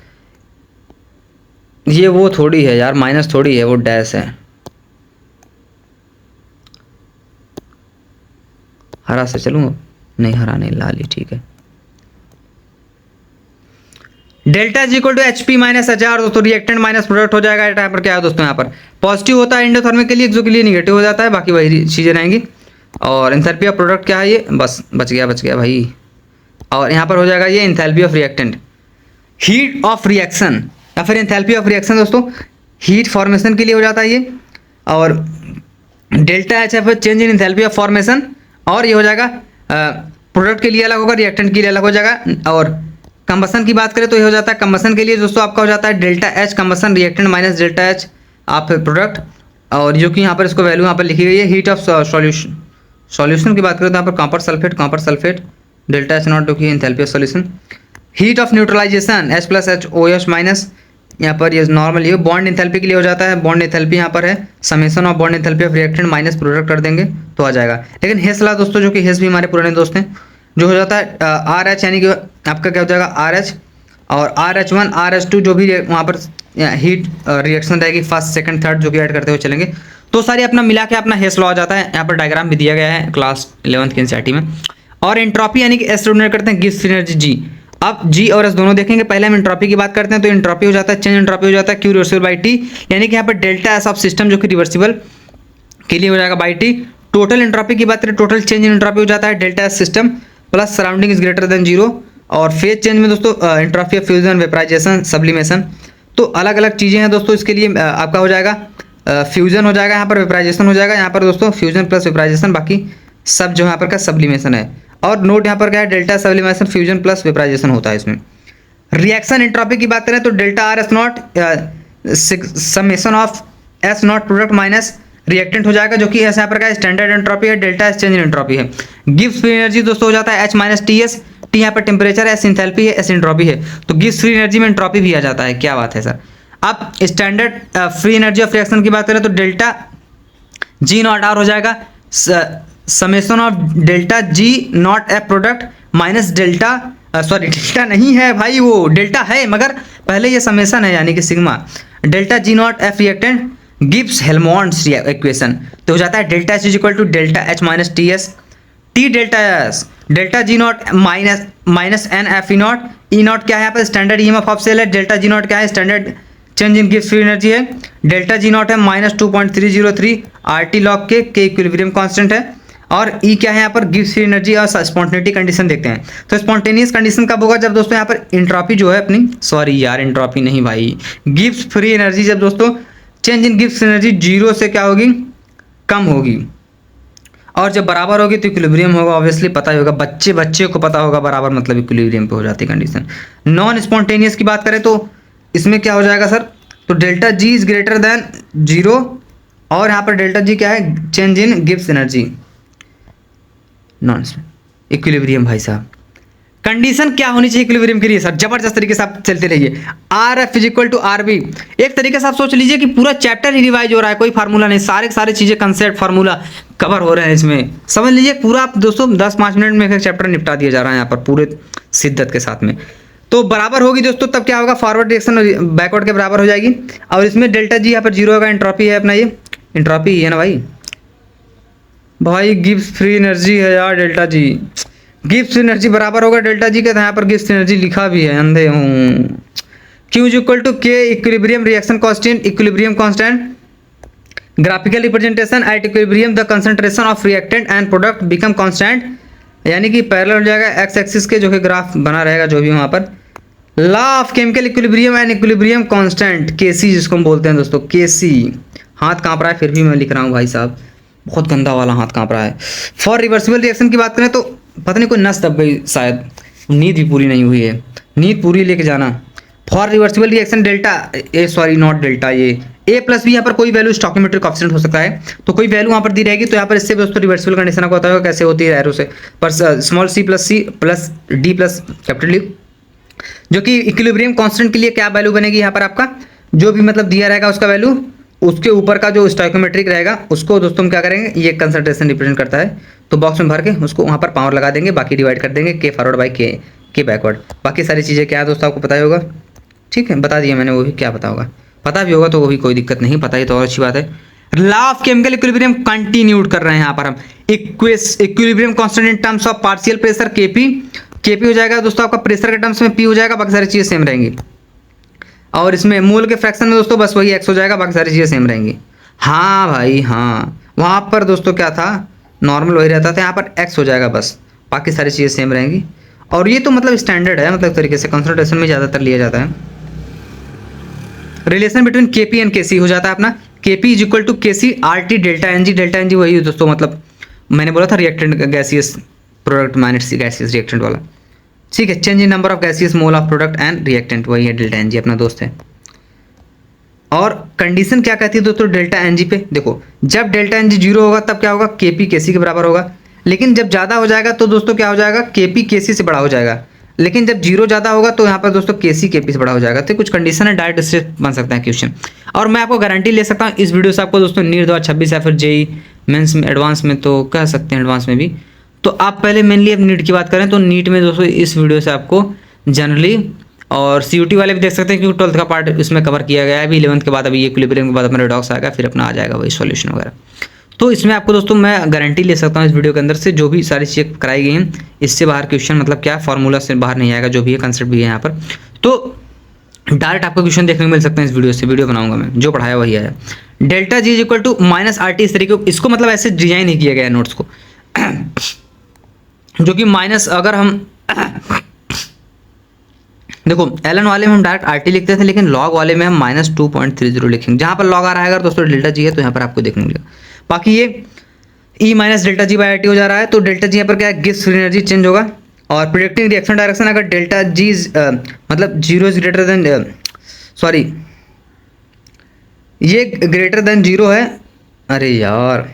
ये वो थोड़ी है यार, माइनस थोड़ी है, वो डैश है। हरा से चलूँगा, नहीं हरा नहीं, लाल ही ठीक है। Delta is equal to HP minus HR दोस्तों, रिएक्टेंट माइनस प्रोडक्ट हो जाएगा। टाइम पर क्या है दोस्तों, यहाँ पर पॉजिटिव होता है एंडोथर्मिक के लिए, जो के लिए निगेटिव हो जाता है, बाकी वही चीज़ें रहेंगी। और एंथैल्पी ऑफ प्रोडक्ट क्या है, ये बस बच गया भाई। और यहाँ पर हो जाएगा ये enthalpy of reactant, heat of reaction या फिर एंथैल्पी ऑफ रिएक्शन दोस्तों, हीट फॉर्मेशन के लिए हो जाता है ये। और डेल्टा H है change in enthalpy of formation, और ये हो जाएगा प्रोडक्ट के लिए अलग होगा, रिएक्टेंट के लिए अलग हो जाएगा। और कंबसन की बात करें तो ये हो जाता है कंबसन के लिए दोस्तों आपका हो जाता है delta H combustion reactant minus delta H आप प्रोडक्ट, और जो कि यहाँ पर इसको वैल्यू यहाँ पर लिखी गई है। हीट ऑफ सॉल्यूशन की बात करें तो यहाँ पर copper sulphate delta H naught, जो कि enthalpy of solution. Heat of neutralisation H plus HOH minus, यहाँ पर ये नॉर्मल ये बॉन्ड एंथैल्पी के लिए हो जाता है। बॉन्ड एंथैल्पी यहाँ पर है summation of bond enthalpy of reactant minus product कर देंगे तो आ जाएगा। लेकिन हेस ला दोस्तों, जो कि हेस भी हमारे पुराने दोस्त हैं, जो हो जाता है RH, यानी कि आपका क्या हो जाएगा RH, और RH1 RH2 जो भी वहाँ पर हीट रिएक्शन रहेगी फर्स्ट सेकंड थर्ड जो कि ऐड करते हुए चलेंगे, तो सारी अपना मिला के अपना हेस लॉ आ जाता है। यहाँ पर डायग्राम भी दिया गया है क्लास 11th की एनसीईआरटी में। और एंट्रोपी यानी कि एस डोनेट करते हैं गिब्स एनर्जी G। अब G और S दोनों देखेंगे, पहले हम एंट्रोपी की बात करते हैं, तो एंट्रोपी हो जाता है चेंज एंट्रोपी हो जाता है Q रिवर्सिबल बाई T, यानी कि यहाँ पर डेल्टा S ऑफ सिस्टम जो कि रिवर्सिबल के लिए हो जाएगा बाई T। टोटल एंट्रोपी की बात करें, टोटल चेंज इन एंट्रोपी हो जाता है delta S system plus surrounding is greater than 0। और फेज चेंज में दोस्तों entropy of fusion vaporisation sublimation, तो अलग अलग चीज़ें हैं दोस्तों। इसके लिए आपका हो जाएगा फ्यूजन हो जाएगा, यहाँ पर वेपराइजेशन हो जाएगा, यहाँ पर दोस्तों फ्यूजन प्लस वेपराइजेशन, बाकी सब जो यहाँ पर का सब्लिमेशन है। और नोट यहाँ पर क्या है, delta sublimation fusion plus vaporisation होता है इसमें। रिएक्शन एंट्रोपी की बात करें तो delta R S naught summation of S naught product minus reactant हो जाएगा, जो कि एस यहाँ पर का स्टैंडर्ड एंट्रोपी है, delta S change in entropy है। गिब्स फ्री एनर्जी दोस्तों हो जाता है H minus T S, T यहाँ पर टेम्परेचर है, एस इंथैल्पी है, एस एंट्रोपी है, तो गिब्स फ्री एनर्जी में एंट्रोपी भी आ जाता है। क्या बात है सर। अब standard free energy of reaction की बात करें तो डेल्टा जी नॉट आर हो जाएगा summation of delta G naught F product minus delta, sorry delta नहीं है भाई, वो डेल्टा है मगर पहले ये समेशन है यानी कि sigma, delta G naught F reactant Gibbs Helmholtz equation, तो हो जाता है delta H is equal to delta H minus T S, T delta S delta G not minus N F E naught, E naught क्या है यहाँ पर standard EMF of cell है, delta G naught क्या है standard change in Gibbs free energy है, delta G naught है minus 2.303 R T log के इक्विलिब्रियम कांस्टेंट है, और ई क्या है यहाँ पर गिब्स फ्री एनर्जी और स्पॉन्टेनिटी कंडीशन देखते हैं। तो स्पॉन्टेनियस कंडीशन कब होगा, जब दोस्तों यहाँ पर एंट्रोपी जो है अपनी, सॉरी यार एंट्रोपी नहीं भाई, गिब्स फ्री एनर्जी, जब दोस्तों change in Gibbs energy zero से क्या होगी, कम होगी, और जब बराबर होगी तो इक्विलिब्रियम होगा। ऑब्वियसली पता ही होगा, बच्चे को पता होगा बराबर मतलब इक्विलिब्रियम पे हो जाती है कंडीशन। नॉन स्पॉन्टेनियस की बात करें तो इसमें क्या हो जाएगा सर, तो delta G is greater than zero, और यहाँ पर डेल्टा जी क्या है change in Gibbs energy, non equilibrium. भाई साहब कंडीशन क्या होनी चाहिए इक्विलिब्रियम के लिए सर, जबरदस्त तरीके से आप चलते रहिए। R F is equal to R B, एक तरीके से आप सोच लीजिए कि पूरा चैप्टर ही रिवाइज हो रहा है, कोई फार्मूला नहीं, सारे चीजें कंसेप्ट फार्मूला कवर हो रहे हैं इसमें, समझ लीजिए पूरा आप दोस्तों 10-5 मिनट में एक चैप्टर निपटा दिया जा रहा है यहाँ पर पूरे शिद्दत के साथ में। तो बराबर होगी दोस्तों, तब क्या होगा, फॉरवर्ड डायरेक्शन बैकवर्ड के बराबर हो जाएगी, और इसमें डेल्टा जी यहाँ पर जीरो होगा, एंट्रोपी है अपना, ये एंट्रोपी है ना भाई गिब्स फ्री एनर्जी है यार, डेल्टा जी गिब्स एनर्जी बराबर होगा डेल्टा जी के, यहाँ पर गिब्स एनर्जी लिखा भी है, अंधे हूँ। क्यू इज इक्वल टू के equilibrium reaction constant, equilibrium constant graphical representation at equilibrium the concentration of reactant and product become constant, यानी कि पैरेलल हो जाएगा एक्स एक्सिस के, जो कि ग्राफ बना रहेगा जो भी वहाँ पर। Law of chemical equilibrium and equilibrium constant, KC जिसको हम बोलते हैं दोस्तों, केसी। हाथ काँप रहा है फिर भी मैं लिख रहा हूँ भाई साहब, बहुत गंदा वाला हाथ काँप रहा है। फॉर रिवर्सिबल रिएक्शन की बात करें तो पता नहीं कोई नस दब गई शायद, नींद भी पूरी नहीं हुई है, नींद पूरी लेके जाना। For reversible reaction delta A, sorry not delta, ये ए प्लस बी, यहाँ पर कोई वैल्यू स्टोइकोमेट्रिक कोएफिशिएंट हो सकता है, तो कोई वैल्यू वहाँ पर दी रहेगी, तो यहाँ पर इससे दोस्तों रिवर्सिबल कंडीशन आपको बताया कैसे होती है एरो से, पर small C plus D plus capital D, जो कि इक्विलिब्रियम कांस्टेंट के लिए क्या वैल्यू बनेगी, यहाँ पर आपका जो भी मतलब दिया रहेगा उसका वैल्यू, उसके ऊपर का जो स्टोइकोमेट्रिक रहेगा उसको दोस्तों हम क्या करेंगे, ये कंसंट्रेशन रिप्रेजेंट करता है, तो बॉक्स में भर के उसको वहाँ पर पावर लगा देंगे, बाकी डिवाइड कर देंगे के फॉरवर्ड बाई के बैकवर्ड। बाकी सारी चीज़ें क्या है दोस्तों आपको पता ही होगा, ठीक है बता दिया मैंने, वो भी क्या पता होगा, पता भी होगा तो वो भी कोई दिक्कत नहीं, पता ही तो और अच्छी बात है। Law of chemical equilibrium continued कर रहे हैं यहाँ पर हम, equilibrium constant in terms of partial pressure KP हो जाएगा दोस्तों आपका, प्रेशर के टर्म्स में पी हो जाएगा, बाकी सारी चीज़ें सेम रहेंगी, और इसमें मोल के फ्रैक्शन में दोस्तों बस वही एक्स हो जाएगा, बाकी सारी चीज़ें सेम रहेंगी। हाँ भाई हाँ, वहाँ पर दोस्तों क्या था, नॉर्मल वही रहता था, यहाँ पर एक्स हो जाएगा बस, बाकी सारी चीज़ें सेम रहेंगी। और ये तो मतलब स्टैंडर्ड है, मतलब तरीके से कंसंट्रेशन में ज़्यादातर लिया जाता है। Relation between KP and KC हो जाता है अपना, KP is equal to KC R T delta N G वही दोस्तों, मतलब मैंने बोला था reactant gaseous product minus gaseous reactant वाला, ठीक है। Change in number of gaseous mole of product and reactant, वही है डेल्टा एन जी, अपना दोस्त है। और कंडीशन क्या कहती है दोस्तों डेल्टा एन जी पे, देखो जब डेल्टा एन जी जीरो होगा तब क्या होगा, केपी केसी के बराबर होगा, लेकिन जब ज़्यादा हो जाएगा तो दोस्तों क्या हो जाएगा, केपी केसी से बड़ा हो जाएगा, लेकिन जब जीरो ज़्यादा होगा तो यहाँ पर दोस्तों केसी केपी से बड़ा हो जाएगा। तो कुछ कंडीशन है, डायरेक्ट इससे बन सकता है क्वेश्चन, और मैं आपको गारंटी ले सकता हूँ इस वीडियो से आपको दोस्तों नीट 2026 या फिर जेई मेंस में एडवांस में, तो कह सकते हैं एडवांस में भी, तो आप पहले मेनली अब नीट की बात करें तो नीट में दोस्तों इस वीडियो से आपको जनरली, और सीयूटी वाले भी देख सकते हैं क्योंकि 12th का पार्ट इसमें कवर किया गया है, अभी 11th के बाद अभी इक्विलिब्रियम के बाद अपना रिडॉक्स आएगा, फिर अपना आ जाएगा वही सॉल्यूशन वगैरह। तो इसमें आपको दोस्तों मैं गारंटी ले सकता हूँ इस वीडियो के अंदर से जो भी सारी चीज़ें कराई गई हैं, इससे बाहर क्वेश्चन मतलब क्या फार्मूला से बाहर नहीं आएगा, जो भी है कंसेप्ट भी है यहाँ पर, तो डायरेक्ट आपको क्वेश्चन देखने को मिल सकते हैं इस वीडियो से, वीडियो बनाऊंगा मैं, जो पढ़ाया वही आया। Delta G is equal to minus R T, इस तरीके इसको मतलब ऐसे डिजाइन ही किया गया है नोट्स को, जो कि माइनस अगर हम देखो ln वाले में हम डायरेक्ट RT लिखते थे, लेकिन log वाले में हम -2.30 लिखेंगे। जहाँ पर log आ रहा है अगर दोस्तों डेल्टा जी है तो यहाँ पर आपको देखने मिलेगा। बाकी ये E minus delta G by RT हो जा रहा है, तो डेल्टा जी यहाँ पर क्या है, गिब्स फ्री एनर्जी चेंज होगा। और प्रिडिक्टिंग रिएक्शन डायरेक्शन, अगर डेल्टा जी मतलब zero is greater then sorry ये ग्रेटर देन जीरो है, अरे यार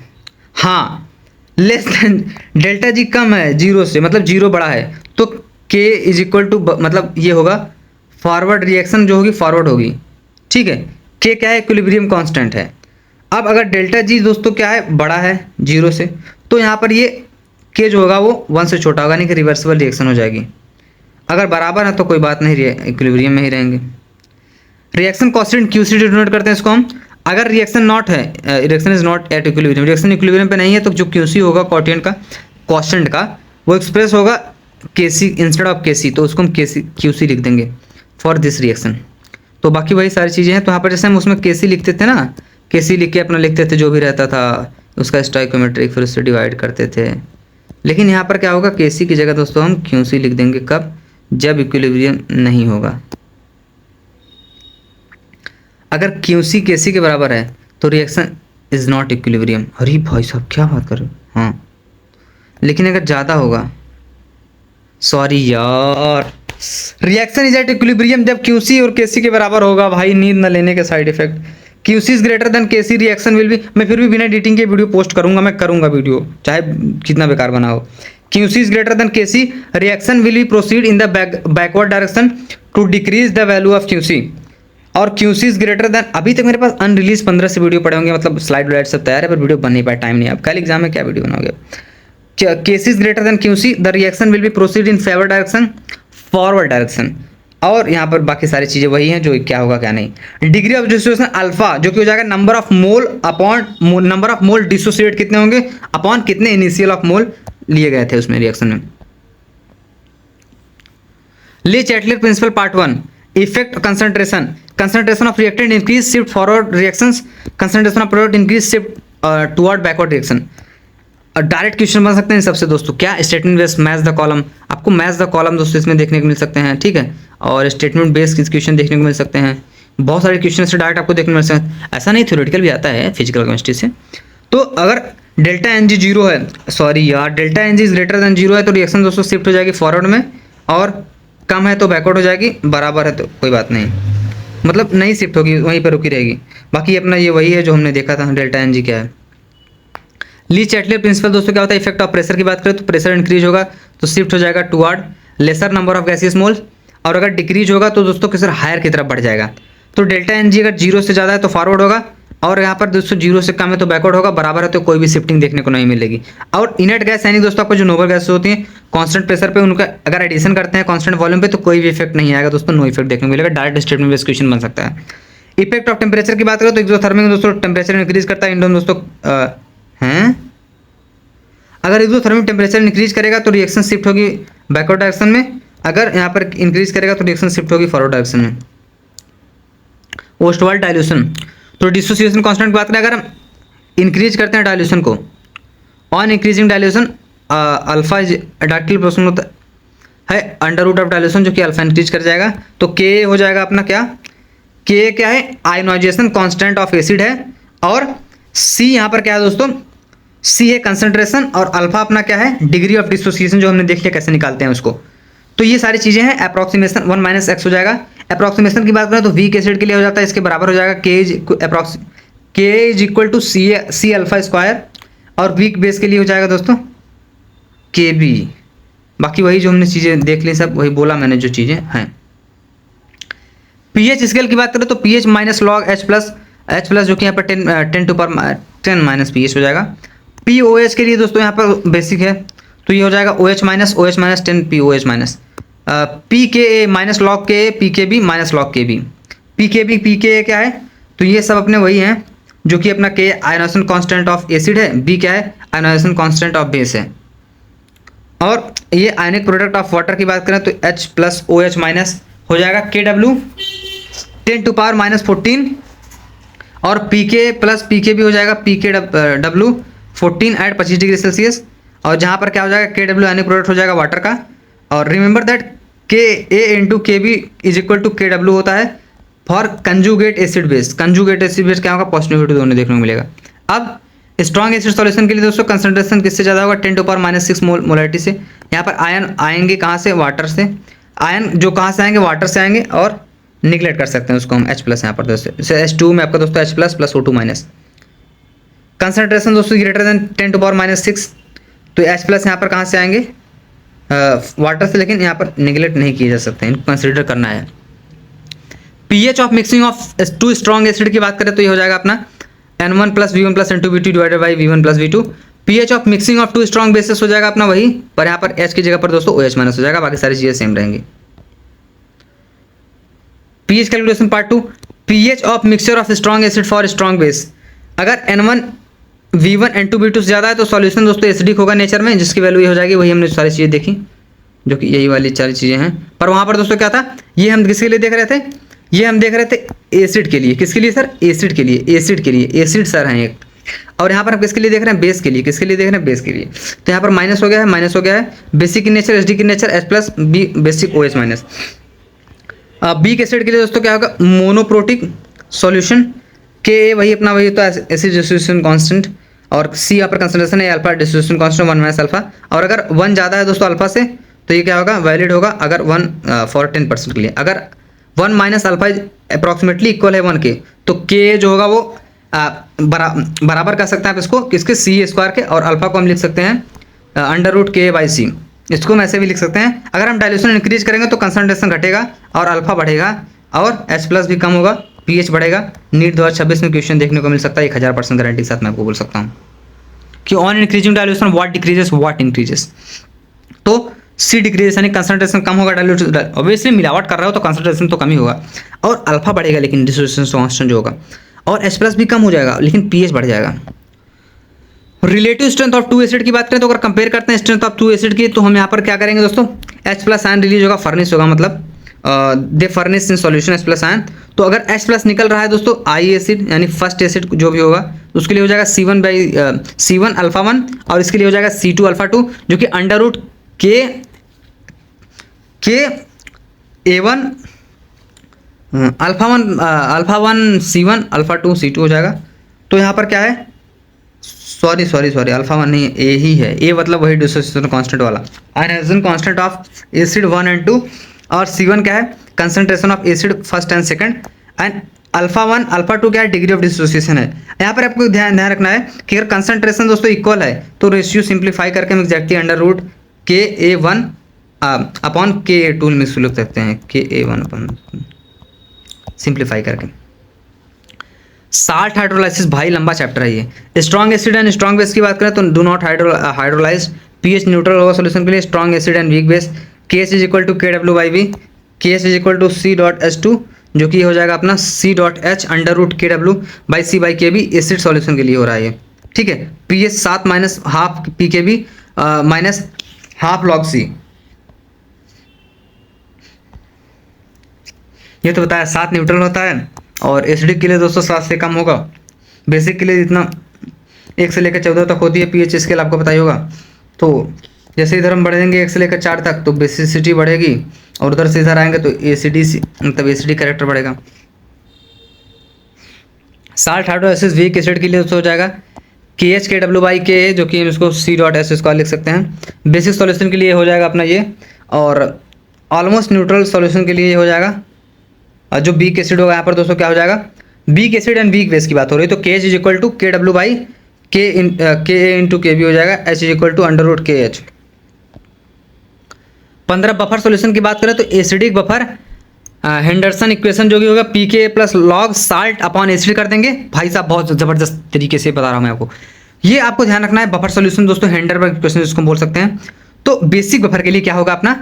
हाँ, लेस देन डेल्टा जी कम है जीरो से, मतलब जीरो बड़ा है, तो के इज इक्वल टू मतलब ये होगा फॉरवर्ड रिएक्शन जो होगी फॉरवर्ड होगी, ठीक है। के क्या है, इक्विलिब्रियम कांस्टेंट है। अब अगर डेल्टा जी दोस्तों क्या है, बड़ा है जीरो से, तो यहाँ पर ये के जो होगा वो 1 से छोटा होगा, नहीं कि रिवर्सिबल रिएक्शन हो जाएगी। अगर बराबर है तो कोई बात नहीं, इक्विलिब्रियम में ही रहेंगे। रिएक्शन कांस्टेंट क्यूसी डिनोट करते हैं इसको हम। अगर रिएक्शन नॉट है, reaction is not at equilibrium, reaction equilibrium पे नहीं है, तो जो क्यूसी होगा क्वाड्रेंट का कांस्टेंट का, वो एक्सप्रेस होगा केसी इंस्टेड ऑफ केसी, तो उसको हम केसी क्यूसी लिख देंगे फॉर दिस रिएक्शन। तो बाकी वही सारी चीज़ें हैं। तो यहाँ पर जैसे हम उसमें केसी लिखते थे ना, केसी लिख के अपना लिखते थे जो भी रहता था उसका स्टोइकोमेट्रिक, फिर उससे डिवाइड करते थे। लेकिन यहाँ पर क्या होगा, केसी की जगह दोस्तों हम क्यूसी लिख देंगे, कब, जब इक्विलिब्रियम नहीं होगा। अगर क्यूसी केसी के बराबर है तो रिएक्शन इज नॉट इक्विलिब्रियम। अरे भाई साहब क्या बात कर रहे हो, हाँ। लेकिन अगर ज़्यादा होगा, सॉरी यार, रिएक्शन इज एट इक्विलिब्रियम जब क्यूसी और केसी के बराबर होगा। भाई नींद न लेने के side effect, QC is greater than KC, reaction will be, मैं फिर भी बिना एडिटिंग के वीडियो पोस्ट करूंगा, मैं करूंगा वीडियो चाहे कितना बेकार बना हो। QC is greater than KC, reaction will be proceed in the backward direction to decrease the value of QC. और क्यूसी इज ग्रेटर देन, अभी तक मेरे पास अनरिलीज 15 से वीडियो पड़े होंगे, मतलब स्लाइड वाइड सब तैयार है, पर वीडियो बन नहीं पाया, टाइम नहीं है। अब कल एग्जाम में क्या वीडियो बनाओगे। KC is greater than QC, the reaction will be proceed in favour direction, forward direction. और यहाँ पर बाकी सारी चीज़ें वही हैं जो क्या होगा क्या नहीं। डिग्री ऑफ डिसोसिएशन अल्फा, जो कि हो जाएगा number of mole upon number of mole dissociate कितने होंगे अपॉन कितने इनिशियल ऑफ मोल लिए गए थे उसमें रिएक्शन में। Le Chatelier principle part 1, effect concentration, concentration of reactant increase shift forward reactions, concentration of product increase shift toward backward reaction. Direct question बन सकते हैं सबसे दोस्तों, क्या statement based match the column, आपको मैच द कॉलम दोस्तों इसमें देखने को मिल सकते हैं, ठीक है। और स्टेटमेंट बेस्ड क्वेश्चन देखने को मिल सकते हैं, बहुत सारे क्वेश्चन से डायरेक्ट आपको देखने को मिल सकते हैं। ऐसा नहीं, थ्योरेटिकल भी आता है फिजिकल केमिस्ट्री से। तो अगर डेल्टा एन जी जीरो है, सॉरी यार, delta N G is greater than zero है तो रिएक्शन दोस्तों शिफ्ट हो जाएगी फॉरवर्ड में, और कम है तो बैकवर्ड हो जाएगी, बराबर है तो कोई बात नहीं, मतलब नहीं शिफ्ट होगी, वहीं पर रुकी रहेगी। बाकी अपना ये वही है जो हमने देखा था, डेल्टा एन जी क्या है। ली चैटलर प्रिंसिपल दोस्तों क्या होता है, इफेक्ट ऑफ प्रेशर की बात करें तो प्रेशर इंक्रीज होगा तो शिफ्ट हो जाएगा toward lesser number of gaseous mole, और अगर डिक्रीज होगा तो दोस्तों प्रेशर हायर की तरफ बढ़ जाएगा। तो डेल्टा एन जी अगर जीरो से ज़्यादा है तो फॉरवर्ड होगा, और यहाँ पर दोस्तों जीरो से कम है तो बैकवर्ड होगा, बराबर है तो कोई भी शिफ्टिंग देखने को नहीं मिलेगी। और इनर्ट गैस यानी दोस्तों आपको जो नोबल गैसेस होती हैं कांस्टेंट प्रेशर पे, उनका अगर एडिशन करते हैं कांस्टेंट वॉल्यूम पे तो कोई भी इफेक्ट नहीं आएगा दोस्तों, नो इफेक्ट देखने को मिलेगा, डायरेक्ट स्टेटमेंट बेस्ड क्वेश्चन बन सकता है। इफेक्ट ऑफ टेम्परेचर की बात करें तो एक्सोथर्मिक दोस्तों टेम्परेचर इंक्रीज करता है, इंडोम दोस्तों हैं, अगर एक्सोथर्मिक टेम्परेचर इंक्रीज करेगा तो रिएक्शन शिफ्ट होगी बैकवर्ड डायरेक्शन में, अगर यहाँ पर इंक्रीज करेगा तो रिएक्शन शिफ्ट होगी फॉरवर्ड डायरेक्शन में। ओस्टवाल्ड डाइल्यूशन, तो डिसोसिएशन कांस्टेंट की बात करें, अगर हम इंक्रीज करते हैं डाइल्यूशन को, on increasing dilution alpha is adaptive proportional होता है अंडर रूट ऑफ डाइल्यूशन, जो कि अल्फा इंक्रीज कर जाएगा, तो के हो जाएगा अपना क्या, के क्या है, आयोनाइजेशन कांस्टेंट ऑफ एसिड है, और सी यहाँ पर क्या है दोस्तों, सी है कंसंट्रेशन, और अल्फा अपना क्या है, डिग्री ऑफ डिसोसिएशन, जो हमने देख लिया कैसे निकालते हैं उसको। तो ये सारी चीज़ें हैं। अप्रॉक्सीमेशन 1 माइनस एक्स हो जाएगा। अप्रॉक्सीमेशन की बात करें तो वीक एसिड के लिए हो जाता है, इसके बराबर हो जाएगा K is equal to C alpha square, और वीक बेस के लिए हो जाएगा दोस्तों के बी। बाकी वही जो हमने चीज़ें देख ली सब वही बोला मैंने जो चीज़ें हैं। पीएच स्केल की बात करें तो pH minus log H plus जो कि यहाँ पर 10 टू पावर 10 माइनस पीएच हो जाएगा। पीओएच के लिए दोस्तों यहाँ पर बेसिक है तो ये हो जाएगा OH minus 10 POH minus PKA minus log के PKB माइनस लॉग के बी। PKB PKA क्या है, तो ये सब अपने वही हैं जो कि अपना K ionisation constant of acid है, B क्या है, आयोनाइजेशन कांस्टेंट ऑफ बेस है। और ये आयनिक प्रोडक्ट ऑफ वाटर की बात करें तो H प्लस OH माइनस हो जाएगा KW 10 टू पावर माइनस 14, और PK प्लस PKB हो जाएगा PKW 14 एट 25 डिग्री सेल्सियस, और जहाँ पर क्या हो जाएगा KW आयनिक प्रोडक्ट हो जाएगा वाटर का। और रिमेंबर दैट के ए इंटू के बी इज इक्वल टू के डब्ल्यू होता है for conjugate acid base. Conjugate acid base क्या होगा, पॉजिटिव नेगेटिव दोनों देखने को मिलेगा। अब स्ट्रॉन्ग एसिड सॉल्यूशन के लिए दोस्तों कंसंट्रेशन किससे ज़्यादा होगा, 10⁻⁻6 मोलरिटी से। यहाँ पर आयन आएंगे कहाँ से, वाटर से। आयन जो कहाँ से आएंगे, वाटर से आएंगे, और निगलेक्ट कर सकते हैं उसको हम H प्लस यहाँ पर दोस्तों, जैसे H2 में आपका दोस्तों H plus plus O2 minus. Concentration दोस्तों ग्रेटर देन 10⁻⁻6, तो H प्लस यहाँ पर कहाँ से आएंगे, वाटर से, लेकिन यहाँ पर निगलेक्ट नहीं किए जा सकते, इनको कंसिडर करना है। PH of mixing of two strong acid की बात करें तो ये हो जाएगा अपना N1 plus V1 plus N2V2 divided by V1 plus V2। PH of mixing of two strong bases हो जाएगा अपना वही, पर यहाँ पर H की जगह पर दोस्तों OH माइनस हो जाएगा, बाकी सारी चीज़ें सेम रहेंगी। PH calculation part 2, pH of mixture of strong acid for strong base. अगर N1 V1 N2V2 से ज़्यादा है तो सॉल्यूशन दोस्तों एसिडिक होगा नेचर में, जिसकी वैल्यू ये हो जाएगी, वही हमने सारी चीज़ें देखी, जो कि यही वाली सारी चीज़ें हैं। पर वहाँ पर दोस्तों क्या था, ये हम किसके लिए देख रहे थे, ये हम देख रहे थे एसिड के लिए। किसके लिए सर, एसिड के लिए, एसिड के लिए, एसिड सर हैं एक। और यहाँ पर हम किसके लिए देख रहे हैं, बेस के लिए। किसके लिए देख रहे हैं, बेस के लिए। तो यहाँ पर माइनस हो गया है, माइनस हो गया है। बेसिक इन नेचर एसडी की nature H plus B basic OH minus. Weak acid के लिए दोस्तों क्या होगा, मोनोप्रोटिक सॉल्यूशन के वही अपना वही होता है एसिड डिस्ट्रीब्यूशन कांस्टेंट, और सी यहाँ पर कंसंट्रेशन है alpha distribution constant 1 minus alpha. और अगर 1 ज़्यादा है दोस्तों अल्फा से तो ये क्या होगा, वैलिड होगा अगर 1 फॉर 10% के लिए। अगर 1 माइनस अल्फा अप्रॉक्सीमेटली इक्वल है 1 के, तो के जो होगा वो बराबर कर सकते हैं आप इसको किसके, सी स्क्वायर के, और अल्फा को हम लिख सकते हैं √K/C। इसको हम ऐसे भी लिख सकते हैं। अगर हम डाइल्यूशन इंक्रीज करेंगे तो कंसंट्रेशन घटेगा और अल्फा बढ़ेगा और H प्लस भी कम होगा, पीएच बढ़ेगा। नीट 2026 में क्वेश्चन देखने को मिल सकता है 1000% गारंटी के साथ मैं आपको बोल सकता हूँ कि on increasing dilution what decreases what increases. तो सी डिक्रीजेस यानी कंसंट्रेशन कम होगा डाइल्यूशन, ऑब्वियसली मिलावट कर रहा हो तो कंसंट्रेशन तो कम ही होगा, और अल्फा बढ़ेगा लेकिन डिस्ट्रीब्यूशन कांस्टेंट जो होगा, और H प्लस भी कम हो जाएगा लेकिन पीएच बढ़ जाएगा। Relative strength of two acid की बात करें तो अगर कंपेयर करते हैं स्ट्रेंथ ऑफ टू एसिड की, तो हम यहाँ पर क्या करेंगे दोस्तों, H प्लस आयन रिलीज होगा, फर्निश होगा, मतलब they furnish in solution H plus ion. तो अगर H प्लस निकल रहा है दोस्तों आई एसिड यानी फर्स्ट एसिड जो भी होगा, तो उसके लिए हो जाएगा C1 अल्फा 1, और इसके लिए हो जाएगा C2 अल्फा 2, जो कि √K(A1) alpha 1 C1 alpha 2 C2 हो जाएगा। तो यहाँ पर क्या है, सॉरी अल्फा 1 नहीं, ए ही है, ए मतलब वही डिसोसिएशन कांस्टेंट वाला, ionisation constant of acid 1 and 2, और C1 क्या है, concentration of acid first and second, and alpha 1 alpha 2 क्या है, डिग्री ऑफ डिसोसिएशन है। यहाँ पर आपको ध्यान रखना है कि अगर कंसंट्रेशन दोस्तों इक्वल है तो रेशियो सिंप्लीफाई करके हम एग्जैक्टली √Ka1 अपॉन Ka2 में लिख सकते हैं, Ka1 अपॉन सिंप्लीफाई करके। साल्ट हाइड्रोलाइसिस भाई लंबा चैप्टर है ये। Strong acid and strong base की बात करें तो do not hydrolyse, pH neutral होगा सॉल्यूशन के लिए। Strong acid and weak base, KH is equal to KW/V, KH is equal to C.H2, जो कि हो जाएगा अपना C.H √KW/C/Kb एसिड सॉल्यूशन के लिए हो रहा है ये, ठीक है। PH 7 minus half PKB minus half log C, ये तो बताया 7 न्यूट्रल होता है, और एसिडिक के लिए दोस्तों 7 से कम होगा। बेसिक के लिए जितना 1 से लेकर 14 तक होती है पीएच स्केल, आपको पता ही होगा। तो जैसे इधर हम बढ़ेंगे 1 से लेकर 4 तक तो बेसिसिटी बढ़ेगी, और उधर से इधर आएंगे तो एसिडी मतलब एसिडी कैरेक्टर बढ़ेगा। साल्ट हाइड्रोलाइसिस वीक एसिड के लिए दोस्तों हो जाएगा KHKW/Ka, जो कि हम इसको C.H लिख सकते हैं। बेसिक सॉल्यूशन के लिए हो जाएगा अपना ये, और ऑलमोस्ट न्यूट्रल सॉल्यूशन के लिए हो जाएगा जो वीक एसिड होगा। यहाँ पर दोस्तों क्या हो जाएगा, weak acid and weak base की बात हो रही है, तो KH is equal to KW/Ka/Kb हो जाएगा, H is equal to √KH। 15 buffer solution की बात करें तो एसिडिक बफर हेंडरसन इक्वेशन जो भी होगा PK plus log salt upon acid कर देंगे। भाई साहब बहुत ज़बरदस्त तरीके से बता रहा हूँ मैं आपको, ये आपको ध्यान रखना है। बफर सॉल्यूशन दोस्तों हेंडरबर्ग इक्वेशन जिसको बोल सकते हैं। तो बेसिक बफर के लिए क्या होगा अपना,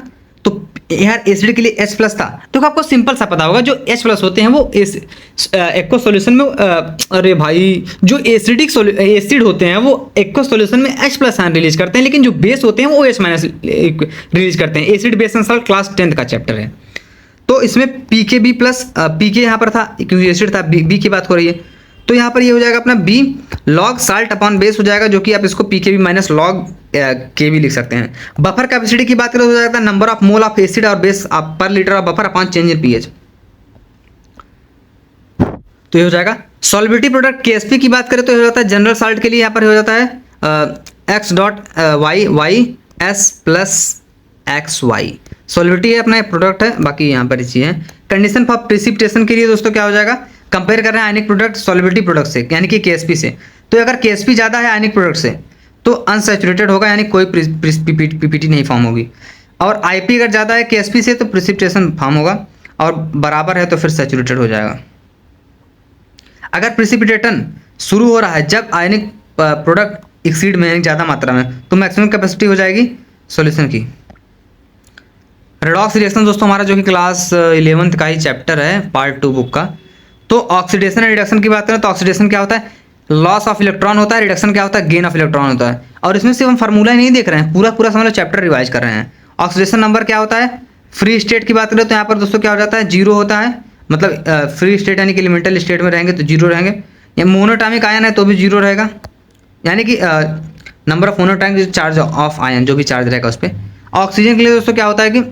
तो यार एसिड के लिए H प्लस था, तो आपको सिंपल सा पता होगा जो H प्लस होते हैं वो एक्वा सॉल्यूशन में अरे भाई जो एसिडिक एसिड होते हैं वो एक्वा सॉल्यूशन में H प्लस आयन रिलीज करते हैं, लेकिन जो बेस होते हैं वो OH माइनस रिलीज करते हैं। Acid base and salt class 10th का चैप्टर है। तो इसमें PKB प्लस PK यहाँ पर था क्योंकि एसिड था, B की बात हो रही है, तो यहाँ पर ये हो जाएगा अपना B log salt upon base हो जाएगा, जो कि आप इसको पी के बी माइनस लॉग के भी लिख सकते हैं। बफर कैपेसिटी की बात करें तो हो जाता है number of mole of acid और बेस पर litre of buffer upon change in pH. तो ये हो जाएगा। सॉल्बिलिटी प्रोडक्ट केएसपी की बात करें तो हो जाता है जनरल साल्ट के लिए यहाँ पर हो जाता है X dot Y Y S plus X Y. Solubility है अपना प्रोडक्ट है, बाकी यहाँ पर चीज़ है। कंडीशन फॉर प्रिसिपिटेशन के लिए दोस्तों क्या हो जाएगा, कंपेयर कर रहे हैं आयनिक प्रोडक्ट सॉल्बिलिटी प्रोडक्ट से यानी कि केएसपी से। तो अगर केएसपी ज़्यादा है आयनिक प्रोडक्ट से तो अनसैचुरेटेड होगा, यानी कोई पीपीटी नहीं फॉर्म होगी। और आईपी अगर ज़्यादा है केएसपी से तो प्रिसिपिटेशन फॉर्म होगा, और बराबर है तो फिर सैचुरेटेड हो जाएगा। अगर प्रिसिपिटेशन शुरू हो रहा है जब आयनिक प्रोडक्ट एक्सीड में यानी ज़्यादा मात्रा में, तो मैक्सिमम कैपेसिटी हो जाएगी सॉल्यूशन की। रेडॉक्स रिएक्शन दोस्तों हमारा जो कि क्लास 11th का ही चैप्टर है पार्ट 2 बुक का। तो ऑक्सीडेशन एंड रिडक्शन की बात करें तो ऑक्सीडेशन क्या होता है, लॉस ऑफ इलेक्ट्रॉन होता है, रिडक्शन क्या होता है, गेन ऑफ इलेक्ट्रॉन होता है। और इसमें सिर्फ हम फार्मूला ही नहीं देख रहे हैं, पूरा पूरा समझ लो चैप्टर रिवाइज कर रहे हैं। ऑक्सीडेशन नंबर क्या होता है, फ्री स्टेट की बात करें तो यहाँ पर दोस्तों क्या हो जाता है, जीरो होता है, मतलब फ्री स्टेट यानी कि एलिमेंटल स्टेट में रहेंगे तो जीरो रहेंगे। या मोनोटॉमिक आयन है तो भी जीरो रहेगा, यानी कि number of monoatomic charge of ion जो भी चार्ज रहेगा उस पर। ऑक्सीजन के लिए दोस्तों क्या होता है कि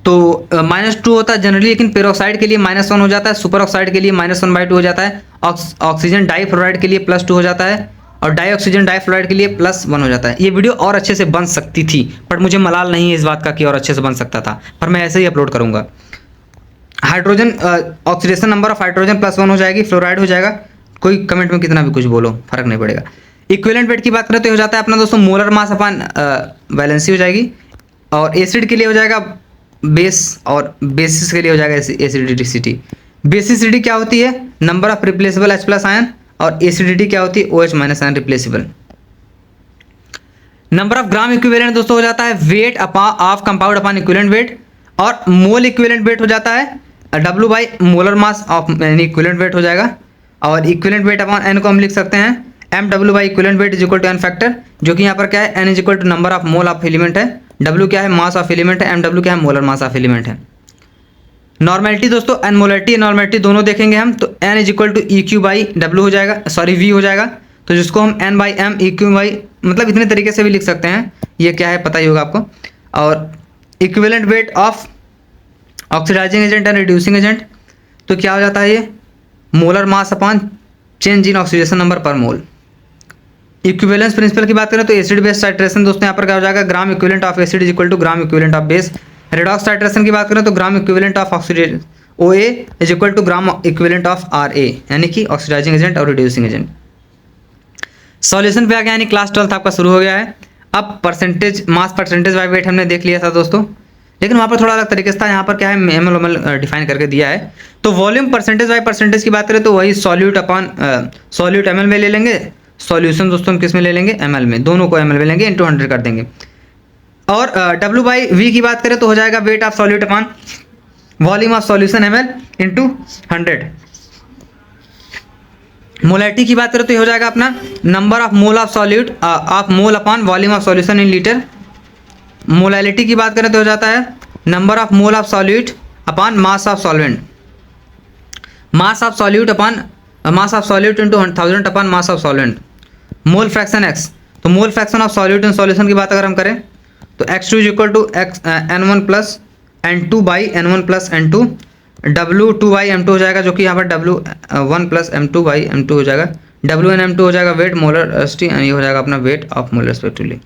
तो -2 होता है जनरली, लेकिन पेरोक्साइड के लिए -1 हो जाता है, सुपर ऑक्साइड के लिए -1/2 हो जाता है, ऑक्सीजन डाईफ्लोराइड के लिए +2 हो जाता है, और डाईऑक्सीजन डाईफ्लोराइड के लिए +1 हो जाता है। ये वीडियो और अच्छे से बन सकती थी बट मुझे मलाल नहीं है इस बात का कि और अच्छे से बन सकता था, पर मैं ऐसे ही अपलोड करूँगा। Hydrogen oxidation number of hydrogen +1 हो जाएगी, फ्लोराइड हो जाएगा, कोई कमेंट में कितना भी कुछ बोलो फर्क नहीं पड़ेगा। इक्विवेलेंट वेट की बात करें तो हो जाता है अपना दोस्तों मोलर मास अपॉन वैलेंसी हो जाएगी, और एसिड के लिए हो जाएगा बेस, और बेसिस के लिए हो जाएगा एसिडिटी। बेसिसिटी क्या होती है, number of replaceable H+ ion, और एसिडिटी क्या होती है OH- ion replaceable. Number of gram equivalent दोस्तों हो जाता है weight of compound upon equivalent weight, और मोल इक्विवेलेंट वेट हो जाता है W by molar mass of यानी इक्विवेलेंट वेट हो जाएगा, और इक्विवेलेंट वेट अपॉन N को हम लिख सकते हैं MW by equivalent weight is equal to N factor, जो कि यहाँ पर क्या है N is equal to number of mole of element है, W क्या है मास ऑफ एलिमेंट है, MW क्या है मोलर मास ऑफ एलिमेंट है। नॉर्मेलिटी दोस्तों एन मोलरिटी नॉर्मेलिटी दोनों देखेंगे हम, तो N is equal to EQ by W हो जाएगा, सॉरी V हो जाएगा, तो जिसको हम N by M EQ by मतलब इतने तरीके से भी लिख सकते हैं, ये क्या है पता ही होगा आपको। और equivalent weight of oxidising agent and reducing agent, तो क्या हो जाता है ये molar mass upon change in oxidation number per mole. Equivalence principal की बात करें तो एसिड बेस टाइट्रेशन दोस्तों यहाँ पर क्या हो जाएगा, gram equivalent of acid is equal to gram equivalent of base. Redox titration की बात करें तो gram equivalent of oxidation OA is equal to gram equivalent of RA, यानी कि ऑक्सीडाइजिंग एजेंट और रिड्यूसिंग एजेंट। सॉल्यूशन पे आ गया, यानी क्लास 12 आपका शुरू हो गया है। अब percentage mass percentage by weight हमने देख लिया था दोस्तों, लेकिन वहाँ पर थोड़ा अलग तरीके से था, यहाँ पर क्या है ML डिफाइन करके दिया है। तो वॉल्यूम परसेंटेज बाय परसेंटेज की बात करें तो वही सॉल्यूट अपॉन सॉल्यूट ML में ले लेंगे, सॉल्यूशन दोस्तों हम किस में ले लेंगे ML में, दोनों को ML में लेंगे, इंटू 100 कर देंगे। और W बाई V की बात करें तो हो जाएगा weight of solute upon volume of solution ML into 100। Molarity की बात करें तो ये हो जाएगा अपना number of mole of solute of mole upon volume of solution in litre. Molality की बात करें तो हो जाता है number of mole of solute upon mass of solvent, mass of solute upon mass of solute into 1000 upon mass of solvent. Mole fraction X, तो मोल fraction of solute in solution की बात अगर हम करें तो X2 is equal to N1 plus N2 by N1 plus N2, W2 by M2 हो जाएगा, जो कि यहाँ पर W1 plus M2 by M2 हो जाएगा, WN M2 हो जाएगा वेट मोलर ये हो जाएगा अपना weight of molar respectively.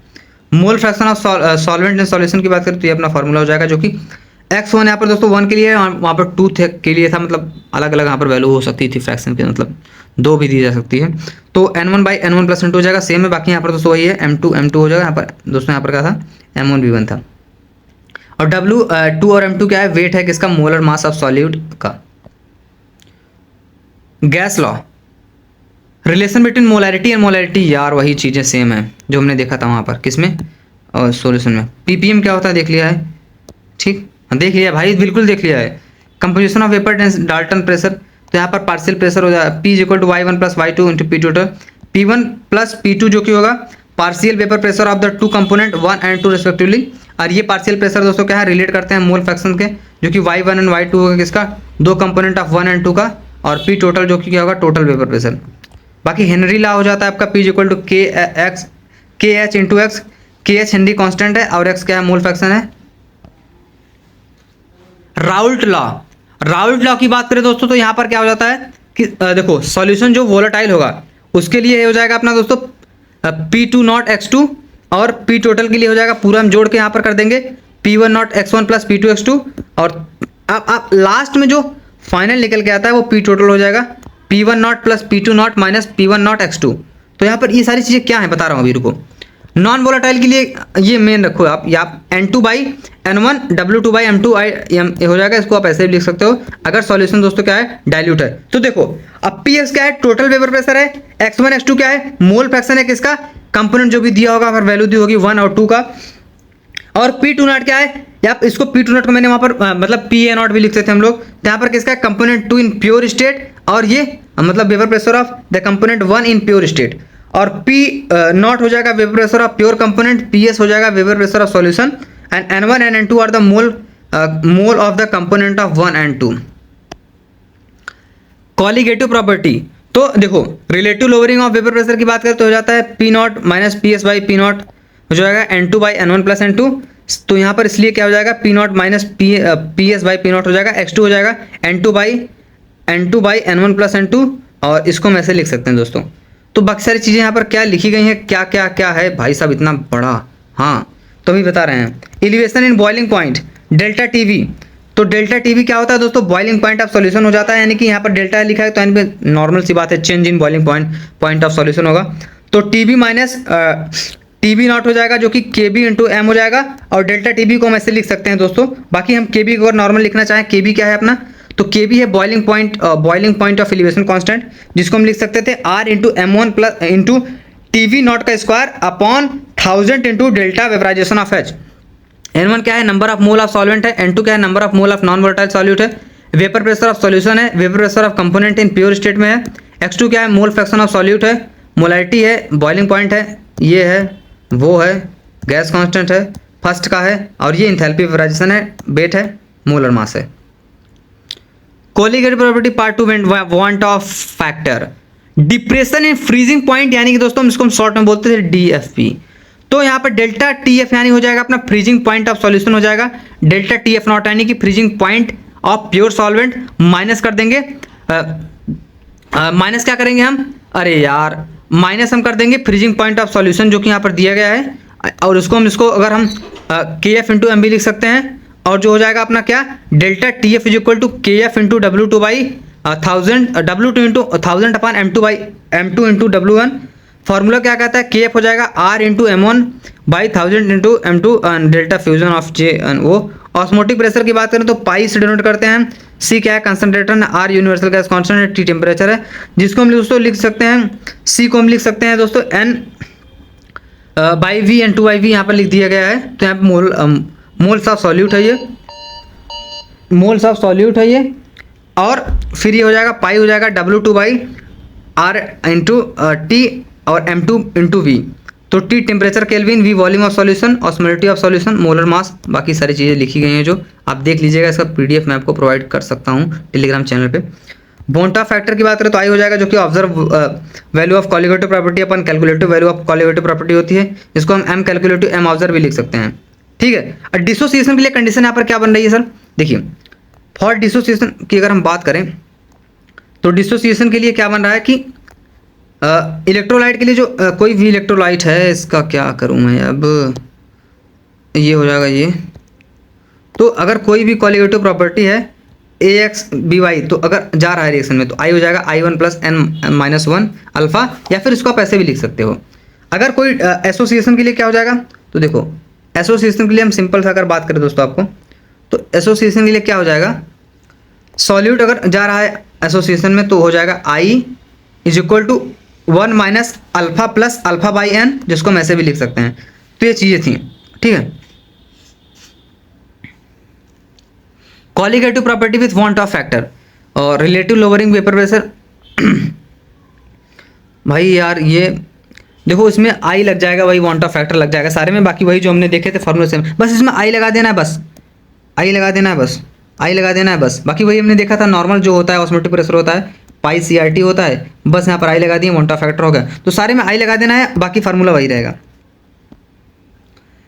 Mole fraction of solvent in solution की बात करें तो ये अपना फॉर्मूला हो जाएगा, जो कि X1 यहाँ पर दोस्तों 1 के लिए, वहाँ पर 2 के लिए था, मतलब अलग अलग यहाँ पर वैल्यू हो सकती थी फ्रैक्शन के, मतलब 2 भी दी जा सकती है। तो N1 by N1 plus N2 हो जाएगा, सेम है, बाकी यहाँ पर दोस्तों वही है M2 M2 हो जाएगा, यहाँ पर दोस्तों यहाँ पर क्या था M1 V1 था। और W2 और M2 क्या है, वेट है किसका, मोलर मास ऑफ सॉल्यूट का। Gas law, relation between molarity and molarity, यार वही चीज़ें सेम है जो हमने देखा था वहाँ पर किसमें, और सॉल्यूशन में। PPM क्या होता है देख लिया है, ठीक देख लिया भाई, बिल्कुल देख लिया है। Composition of vapour Dalton pressure, तो यहाँ पर पार्शियल प्रेशर हो जाएगा P is equal to Y1 plus Y2 into P total, P1 plus P2 जो कि होगा partial vapour pressure of the 2 component 1 and 2 respectively. और ये पार्शियल प्रेशर दोस्तों क्या है, रिलेट करते हैं मोल फ्रैक्शन के, जो कि Y1 एंड Y2 होगा किसका, 2 कंपोनेंट ऑफ 1 एंड 2 का, और पी टोटल जो कि क्या होगा, टोटल वेपर प्रेशर। बाकी हेनरी लॉ हो जाता है आपका P इक्वल टू के एच इंटू एक्स। के एच हेनरी कॉन्स्टेंट है और एक्स क्या है, मोल फ्रैक्शन है। राउल्ट लॉ की बात करें दोस्तों तो यहाँ पर क्या हो जाता है कि देखो सॉल्यूशन जो वोलेटाइल होगा उसके लिए ये हो जाएगा अपना दोस्तों P2 x2 और P टोटल के लिए हो जाएगा, पूरा हम जोड़ के यहाँ पर कर देंगे P1 x1 plus P2 x2 और अब लास्ट में जो फाइनल निकल के आता है वो P टोटल हो जाएगा P1 plus P2 minus P1 x2। तो यहाँ पर ये सारी चीज़ें क्या हैं बता रहा हूँ अभी, रुको। नॉन वोलेटाइल के लिए ये मेन रखो आप, या N2 by N1 W2 by M2 हो जाएगा, इसको आप ऐसे भी लिख सकते हो अगर सॉल्यूशन दोस्तों क्या है, डाइल्यूट है। तो देखो अब Px क्या है, टोटल वेपर प्रेशर है, x1 x2 क्या है, मोल फ्रैक्शन है किसका, कंपोनेंट जो भी दिया होगा फिर वैल्यू दी होगी 1 और 2 का, और P2 क्या है, या इसको P2 को मैंने वहाँ पर मतलब PA0 भी लिखते थे हम लोग, तो यहाँ पर किसका कंपोनेंट 2 इन प्योर स्टेट, और ये मतलब vapour pressure of the component 1 in pure state, और P0 हो जाएगा vapour pressure of pure component, PS हो जाएगा vapour pressure of solution, and N1 and N2 are the mole of the component of 1 and 2। Colligative property, तो देखो relative lowering of vapour pressure की बात करें तो हो जाता है P0 minus PS by P0 हो जाएगा N2 by N1 plus N2। तो यहाँ पर इसलिए क्या हो जाएगा, P0 minus PS by P0 हो जाएगा, X2 हो जाएगा N2 by N1 plus N2, और इसको हम ऐसे लिख सकते हैं दोस्तों। तो बाकी सारी चीज़ें यहाँ पर क्या लिखी गई हैं, क्या क्या क्या है भाई साहब इतना बड़ा, हाँ तो अभी बता रहे हैं। Elevation in boiling point delta TV, तो डेल्टा टीवी क्या होता है दोस्तों, बॉइलिंग पॉइंट ऑफ सॉल्यूशन हो जाता है, यानी कि यहाँ पर डेल्टा लिखा है तो यानी पे नॉर्मल सी बात है, change in boiling point of solution होगा। तो टीबी माइनस TB0 हो जाएगा जो कि KB इंटू एम हो जाएगा, और डेल्टा TB को हम ऐसे लिख सकते हैं दोस्तों। बाकी हम KB को अगर नॉर्मल लिखना चाहें, KB क्या है अपना, तो KB है boiling point of elevation constant, जिसको हम लिख सकते थे R into M1 plus into TB0 का square upon 1000 into delta vaporisation of H। N1 क्या है, number of mole of solvent है, N2 क्या है, number of mole of non volatile solute है, वेपर प्रेशर ऑफ सॉल्यूशन है, vapour pressure of component in pure state में है, X2 क्या है, मोल फ्रैक्शन ऑफ सॉल्यूट है, मोलारिटी है, बॉइलिंग पॉइंट है, ये है वो है, गैस कांस्टेंट है फर्स्ट का है, और ये इंथैल्पी वेपराइजेशन है, वेट है, मोलर मास है। Colligative property part 2 want of factor, depression in freezing point, यानी कि दोस्तों इसको हम शॉर्ट में बोलते थे DFP। तो यहाँ पर डेल्टा TF यानी हो जाएगा अपना फ्रीजिंग पॉइंट ऑफ सॉल्यूशन हो जाएगा, डेल्टा TF0 यानी कि freezing point of pure solvent, minus कर देंगे माइनस क्या करेंगे हम, अरे यार माइनस हम कर देंगे फ्रीजिंग पॉइंट ऑफ सॉल्यूशन जो कि यहाँ पर दिया गया है, और उसको हम इसको अगर हम KF इंटू एम भी लिख सकते हैं, और जो हो जाएगा अपना क्या, delta TF is equal to KF into W2 by 1000 W2 into 1000 upon M2 into W1। Formula क्या कहता है, KF हो जाएगा R into M1 by 1000 into M2 delta fusion of J वो। ऑस्मोटिक प्रेशर की बात करें तो पाई से डिनोट करते हैं, C क्या है concentrator, R universal gas constant है, T टेम्परेचर है, जिसको हम दोस्तों लिख सकते हैं, C को हम लिख सकते हैं दोस्तों N by V N2 by V यहाँ पर लिख दिया गया है। तो यहाँ पर मोल्स ऑफ सॉल्यूट है ये, मोल्स ऑफ सॉल्यूट है ये, और फिर ये हो जाएगा पाई हो जाएगा W2 by R into T और M2 इंटू V। तो T temperature kelvin, V volume of solution, osmolality of solution, molar mass, बाकी सारी चीज़ें लिखी गई हैं जो आप देख लीजिएगा। इसका PDF मैं आपको प्रोवाइड कर सकता हूँ टेलीग्राम चैनल पे। बोंटा फैक्टर की बात करें तो आई हो जाएगा जो कि observe value of colligative property upon calculative value of colligative property होती है, इसको हम M कैलकुलेटिव M ऑब्जर्व भी लिख सकते हैं, ठीक है। और डिसोसिएशन के लिए कंडीशन यहाँ पर क्या बन रही है सर, देखिए फॉर डिसोसिएशन की अगर हम बात करें तो डिसोसिएशन के लिए क्या बन रहा है कि इलेक्ट्रोलाइट के लिए जो कोई भी इलेक्ट्रोलाइट है, इसका क्या करूं मैं अब, ये हो जाएगा ये। तो अगर कोई भी कॉलिगेटिव प्रॉपर्टी है AX/BY, तो अगर जा रहा है रिएक्शन में तो I हो जाएगा I1 प्लस N-1 अल्फा, या फिर इसको आप ऐसे भी लिख सकते हो। अगर कोई एसोसिएशन के लिए क्या हो जाएगा, तो देखो एसोसिएशन के लिए हम सिंपल सा अगर बात करें दोस्तों आपको, तो एसोसिएशन के लिए क्या हो जाएगा, सॉल्यूट अगर जा रहा है एसोसिएशन में तो हो जाएगा I is equal to 1 minus alpha plus alpha by N, जिसको हम ऐसे भी लिख सकते हैं। तो ये चीज़ें थी, ठीक है। Colligative property with want of factor और रिलेटिव लोअरिंग वेपर प्रेशर भाई यार ये देखो इसमें I लग जाएगा, वही वांट ऑफ फैक्टर लग जाएगा सारे में, बाकी वही जो हमने देखे थे फॉर्मूले से, बस इसमें I लगा देना है, बस I लगा देना है बस, आई लगा देना है बस। बाकी वही हमने देखा था नॉर्मल जो होता है ऑस्मोटिक प्रेशर होता है, पाई CRT होता है, बस यहाँ पर आई लगा दिए, मोटा फैक्टर हो गया। तो सारे में आई लगा देना है, बाकी फार्मूला वही रहेगा।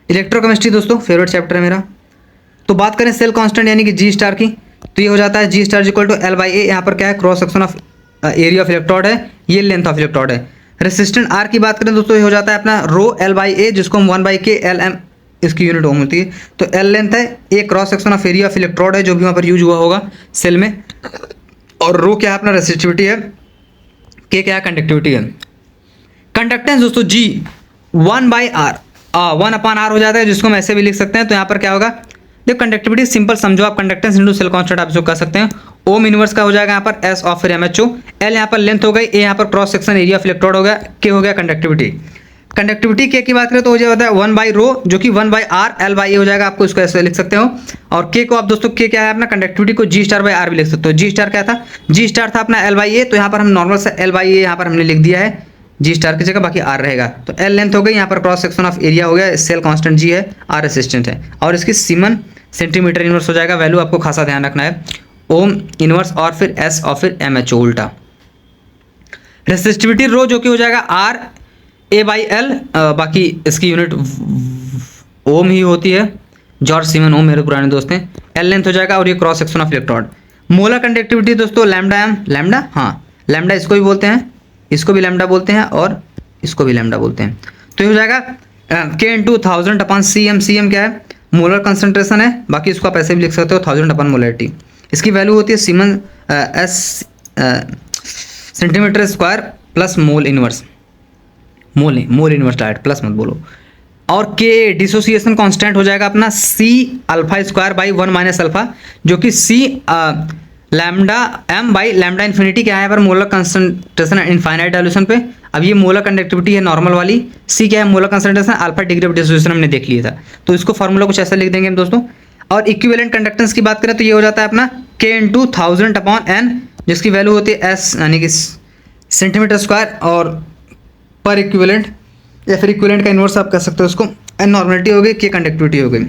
इलेक्ट्रोकेमिस्ट्री दोस्तों फेवरेट चैप्टर है मेरा। तो बात करें सेल कांस्टेंट यानी कि जी स्टार की, तो ये हो जाता है जी स्टार इक्वल टू L/A। यहाँ पर क्या है, cross section of area of electrode है, ये लेंथ ऑफ इलेक्ट्रोड है। रेसिस्टेंट आर की बात करें दोस्तों, ये हो जाता है अपना रो L/A, जिसको हम 1/K LM इसकी यूनिट ओम होती है। तो L लेंथ है, ये cross section of area of electrode है जो भी वहाँ पर यूज हुआ होगा सेल में, और रो क्या है अपना रेसिस्टिविटी है, K क्या है कंडक्टिविटी है। कंडक्टेंस दोस्तों G 1/R 1/R हो जाता है, जिसको हम ऐसे भी लिख सकते हैं। तो यहाँ पर क्या होगा, देखो कंडक्टिविटी सिंपल समझो आप, कंडक्टेंस इंटू सेल कांस्टेंट आप इसको कर सकते हैं। ओम इनवर्स का हो जाएगा यहाँ पर S और फिर MHO। L यहाँ पर लेंथ हो गई, A यहाँ पर cross section area of electrode हो गया, K हो गया कंडक्टिविटी। कंडक्टिविटी K की बात करें तो हो जाता है 1/ρ जो कि 1/R L/A हो जाएगा, आपको इसको ऐसे लिख सकते हो। और K को आप दोस्तों K क्या है अपना कंडक्टिविटी को G*/R भी लिख सकते हो। G स्टार क्या था, G स्टार था अपना L/A, तो यहाँ पर हम नॉर्मल से L/A यहाँ पर हमने लिख दिया है, G स्टार की जगह बाकी R रहेगा। तो L लेंथ हो गई, यहाँ पर क्रॉस सेक्शन ऑफ एरिया हो गया, सेल कांस्टेंट G है, R रेसिस्टेंट है, और इसकी सीमन सेंटीमीटर इनवर्स हो जाएगा। वैल्यू आपको खासा ध्यान रखना है, ओम इनवर्स और फिर S और फिर MHO उल्टा। रेसिस्टिविटी रो जो कि हो जाएगा RA/L, बाकी इसकी यूनिट ओम ही होती है, जॉर्ज सीमन ओम मेरे पुराने दोस्त हैं। L लेंथ हो जाएगा और ये cross section of electrode. Molar conductivity दोस्तों लैम्डा एम, लैम्डा हाँ लैम्डा इसको भी बोलते हैं, इसको भी लैम्डा बोलते हैं और इसको भी लैम्डा बोलते हैं। तो ये हो जाएगा K × 1000/cm। cm क्या है, मोलर कंसंट्रेशन है, बाकी इसको आप ऐसे भी लिख सकते हो 1000/मोलरिटी। इसकी वैल्यू होती है Siemens S centimetre square plus mole inverse, mole नहीं मोल इनवर्स डायरेक्ट, प्लस मत बोलो। और K डिसोसिएशन कांस्टेंट हो जाएगा अपना C⁴/1 - अल्फा, जो कि C लैम्डा m/λ इन्फिनिटी क्या है यहाँ पर मोलर कंसंट्रेशन इनफाइनाइट डाइल्यूशन पे। अब ये मोलर कंडक्टिविटी है नॉर्मल वाली, C क्या है molar concentration, alpha degree of dissociation हमने देख लिया था। तो इसको फार्मूला कुछ ऐसा लिख देंगे हम दोस्तों। और इक्विवेलेंट कंडक्टेंस की बात करें तो ये हो जाता है अपना K × 1000/n, जिसकी वैल्यू होती है S यानी कि सेंटीमीटर स्क्वायर, और पर इक्विवेलेंट या फिर इक्विवेलेंट का इनवर्स आप कह सकते हो उसको। N नॉर्मलिटी हो गई, K कंडक्टिविटी हो गई।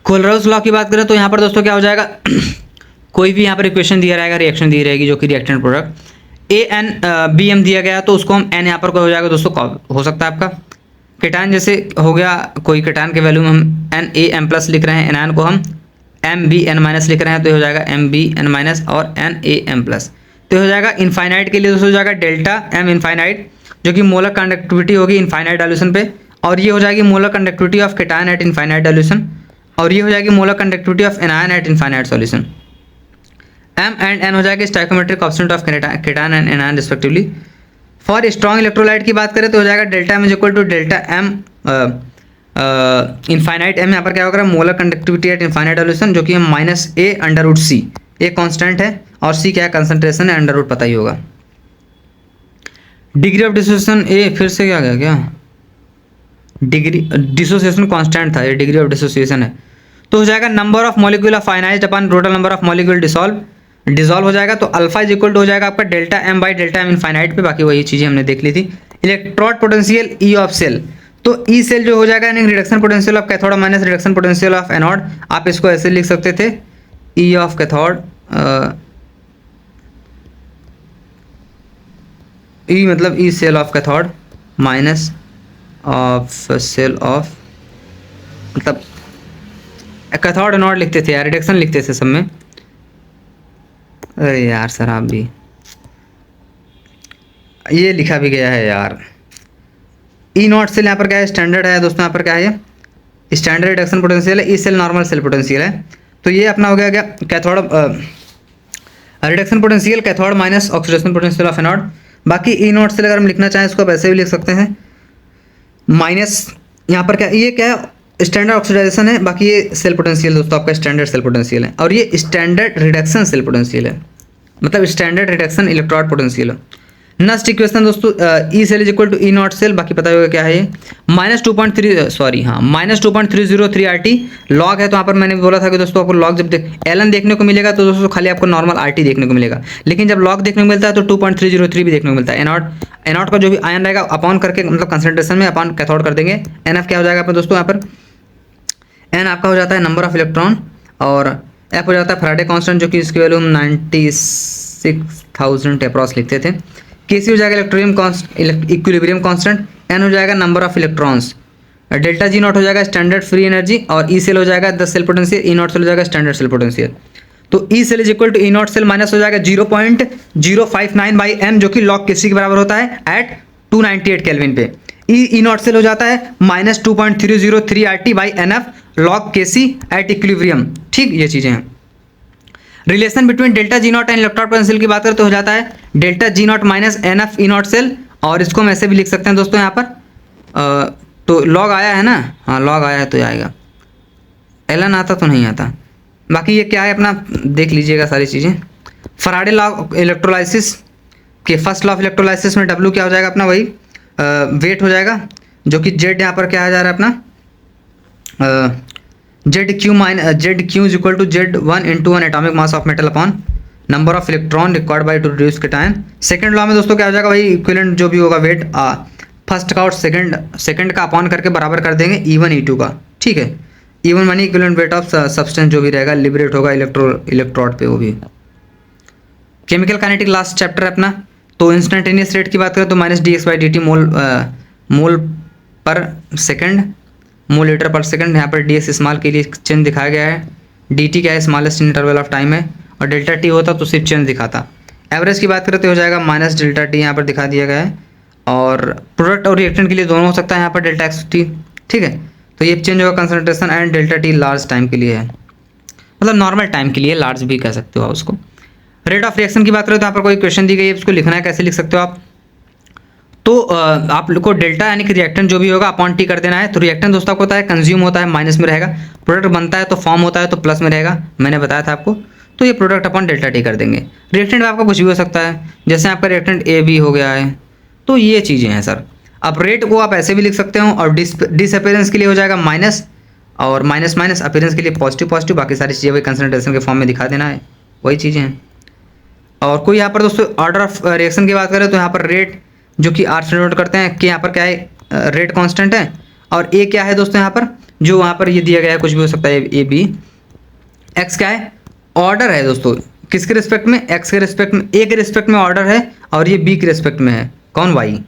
कोलराउस लॉ की बात करें तो यहाँ पर दोस्तों क्या हो जाएगा कोई भी यहाँ पर इक्वेशन दिया रहेगा, रिएक्शन दी रहेगी जो कि रिएक्टेंट प्रोडक्ट AN/BM दिया गया, तो उसको हम N यहाँ पर हो जाएगा दोस्तों, हो सकता है आपका केटान जैसे हो गया, कोई केटान के वैल्यू में हम NaM+ लिख रहे हैं, एनायन को हम MbN- लिख रहे हैं, तो हो जाएगा MbN- और NaM+। तो हो जाएगा इनफाइनाइट के लिए दोस्तों हो जाएगा डेल्टा M इनफाइनाइट, जो कि मोलर कंडक्टिविटी होगी इनफाइनाइट डाइल्यूशन पे, और ये हो जाएगी molar conductivity of cation at infinite dilution, और ये हो जाएगी molar conductivity of anion at infinite solution. M and N हो जाएगा stoichiometric coefficient of cation and anion respectively. For strong electrolyte की बात करें तो हो जाएगा delta M equal to delta M infinite M यहाँ पर क्या होगा molar conductivity at infinite dilution, जो कि हम -A/√C, ए कांस्टेंट है और C क्या है कंसंट्रेशन है, अंडर पता ही होगा। डिग्री ऑफ डिसोसिएशन A फिर से क्या गया क्या, डिग्री डिसोसिएशन कांस्टेंट था, ये डिग्री ऑफ डिसोसिएशन है। तो हो जाएगा number of molecule of ionised upon total number of molecule dissolve हो जाएगा। तो अल्फा इज इक्वल टू हो जाएगा आपका डेल्टा M/डेल्टा M इनफाइनाइट पे, बाकी वही चीज़ें हमने देख ली थी। Electrode potential E of cell, तो E सेल जो हो जाएगा यानी reduction potential of cathode minus reduction potential of anode, आप इसको ऐसे लिख सकते थे E ऑफ कैथोड, E मतलब E cell of cathode minus of cell of, मतलब कैथोड एनोड लिखते थे यार, रिडक्शन लिखते थे सब में। अरे यार सर आप भी, ये लिखा भी गया है यार। E0 सेल यहाँ पर क्या है स्टैंडर्ड है दोस्तों, यहाँ पर क्या है स्टैंडर्ड रिडक्शन पोटेंशियल है, E cell normal cell potential है। तो ये अपना हो गया क्या cathode reduction potential cathode minus oxidation potential of anode. बाकी E0 सेल अगर हम लिखना चाहें इसको आप ऐसे भी लिख सकते हैं, माइनस यहाँ पर क्या ये क्या है स्टैंडर्ड ऑक्सीडाइजेशन है, बाकी ये सेल पोटेंशियल दोस्तों आपका स्टैंडर्ड सेल पोटेंशियल है, और ये स्टैंडर्ड रिडक्शन सेल पोटेंशियल है, मतलब स्टैंडर्ड रिडक्शन इलेक्ट्रोड पोटेंशियल है। नेक्स्ट इक्वेशन दोस्तों E cell is equal to E0 cell, बाकी पता होगा क्या है ये -2.303 RT लॉग है। तो यहाँ पर मैंने बोला था कि दोस्तों आपको लॉग जब LN देखने को मिलेगा तो दोस्तों खाली आपको नॉर्मल RT देखने को मिलेगा, लेकिन जब लॉग देखने को मिलता है तो 2.303 भी देखने को मिलता है। एनॉट का जो भी आयन रहेगा अपॉन करके मतलब कंसंट्रेशन में अपॉन कैथोड कर देंगे। NF क्या हो जाएगा आपका दोस्तों यहाँ पर N आपका हो जाता है नंबर ऑफ इलेक्ट्रॉन और एफ हो जाता है फैराडे कांस्टेंट, जो कि इसकी वैल्यू हम 96,000 अप्रॉक्स लिखते थे। के सी हो जाएगा इक्विलिब्रियम कांस्टेंट, एन हो जाएगा number of electrons, delta G not हो जाएगा स्टैंडर्ड फ्री एनर्जी, और ई सेल हो जाएगा the cell potential, E not cell हो जाएगा स्टैंडर्ड सेल पोटेंशियल। तो E cell is equal to E not cell minus हो जाएगा 0.059 बाई एम, जो कि लॉग के सी के बराबर होता है एट 298 केल्विन पे। ई नॉट सेल हो जाता है minus 2.303 RT by n F log K c at equilibrium. ठीक, ये चीज़ें हैं। Relation between delta G not and electron potential की बात करें तो हो जाता है delta G not minus N F E not cell, और इसको हम ऐसे भी लिख सकते हैं दोस्तों यहाँ पर, तो लॉग आया है ना, हाँ लॉग आया है तो आएगा, एलन आता तो नहीं आता। बाकी ये क्या है अपना देख लीजिएगा सारी चीज़ें। फराडे लॉ ऑफ इलेक्ट्रोलाइसिस के फर्स्ट लॉ ऑफ इलेक्ट्रोलाइसिस में डब्ल्यू क्या हो जाएगा अपना, वही वेट हो जाएगा, जो कि जेड यहाँ पर क्या आ जा रहा है अपना, Z Q is equal to Z1 into 1 atomic mass of metal upon number of electron required by to reduce cation. Second law में दोस्तों क्या हो जाएगा, वही इक्विवेलेंट जो भी होगा वेट फर्स्ट का और सेकंड का अपॉन करके बराबर कर देंगे E1 E2 का। ठीक है, E1 मानी इक्विवेलेंट वेट ऑफ सब्सटेंस जो भी रहेगा लिबरेट होगा इलेक्ट्रोड पे, वो भी। केमिकल काइनेटिक लास्ट चैप्टर है अपना। तो इंस्टेंटेनियस रेट की बात करें तो -dx/dt मोल पर सेकंड, मोल लीटर पर सेकंड। यहाँ पर dx स्मॉल के लिए चिन्ह दिखाया गया है, dt क्या है स्मॉलेस्ट इंटरवल ऑफ टाइम है, और डेल्टा टी होता तो सिर्फ चिन्ह दिखाता। एवरेज की बात करें तो हो जाएगा -डेल्टा टी, यहाँ पर दिखा दिया गया है, और प्रोडक्ट और रिएक्टेंट के लिए दोनों हो सकता है यहाँ पर डेल्टा एक्स टी। ठीक है, तो ये चेंज होगा concentration, and delta T large time के लिए है, मतलब नॉर्मल टाइम के लिए, लार्ज भी कह सकते हो आप उसको। रेट ऑफ रिएक्शन की बात करें तो यहाँ पर कोई क्वेश्चन दी गई है, इसको लिखना है, कैसे लिख सकते हो आप, तो आप लोग को डेल्टा यानी कि रिएक्टेंट जो भी होगा अपॉन टी कर देना है। तो रिएक्टेंट दोस्तों को होता है कंज्यूम होता है माइनस में रहेगा, प्रोडक्ट बनता है तो फॉर्म होता है तो प्लस में रहेगा, मैंने बताया था आपको। तो ये प्रोडक्ट अपॉन डेल्टा टी कर देंगे। रिएक्टेंट आपका कुछ भी हो सकता है, जैसे आपका रिएक्टेंट ए बी हो गया है, तो ये चीज़ें हैं सर। अब रेट को आप ऐसे भी लिख सकते हो, और डिसअपेरेंस के लिए हो जाएगा माइनस, और माइनस माइनस अपीयरेंस के लिए पॉजिटिव, बाकी सारी चीज़ें वही कंसंट्रेशन के फॉर्म में दिखा देना है, वही चीज़ें हैं। और कोई यहाँ पर दोस्तों ऑर्डर ऑफ रिएक्शन की बात करें तो यहाँ पर रेट जो कि आर से नोट करते हैं कि यहाँ पर क्या है रेट कांस्टेंट है, और ए क्या है दोस्तों यहाँ पर, जो वहाँ पर ये दिया गया है कुछ भी हो सकता है ए बी। एक्स क्या है, ऑर्डर है दोस्तों, किसके रिस्पेक्ट में, एक्स के रिस्पेक्ट में, ए के रिस्पेक्ट में ऑर्डर है, और ये बी के रिस्पेक्ट में है, कौन, वाई।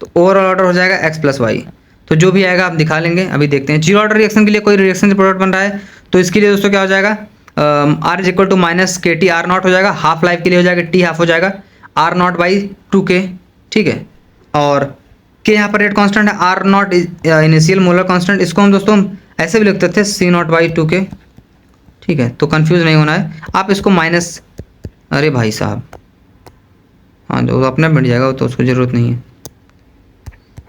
तो ओवरऑल ऑर्डर हो जाएगा एक्स प्लस वाई। तो जो भी आएगा आप दिखा लेंगे, अभी देखते हैं। जीरो ऑर्डर रिएक्शन के लिए कोई रिएक्शन से प्रोडक्ट बन रहा है तो इसके लिए दोस्तों क्या हो जाएगा, R is equal to minus K T R not हो जाएगा, हाफ लाइफ के लिए हो जाएगा टी हाफ हो जाएगा आर नॉट बाई 2k। ठीक है, और के यहाँ पर रेट कांस्टेंट है, R not initial molar constant, इसको हम दोस्तों ऐसे भी लिखते थे सी नॉट बाई 2k। ठीक है, तो कंफ्यूज नहीं होना है आप, इसको माइनस, अरे भाई साहब, हाँ जो अपने मिट जाएगा वो तो उसको ज़रूरत नहीं है,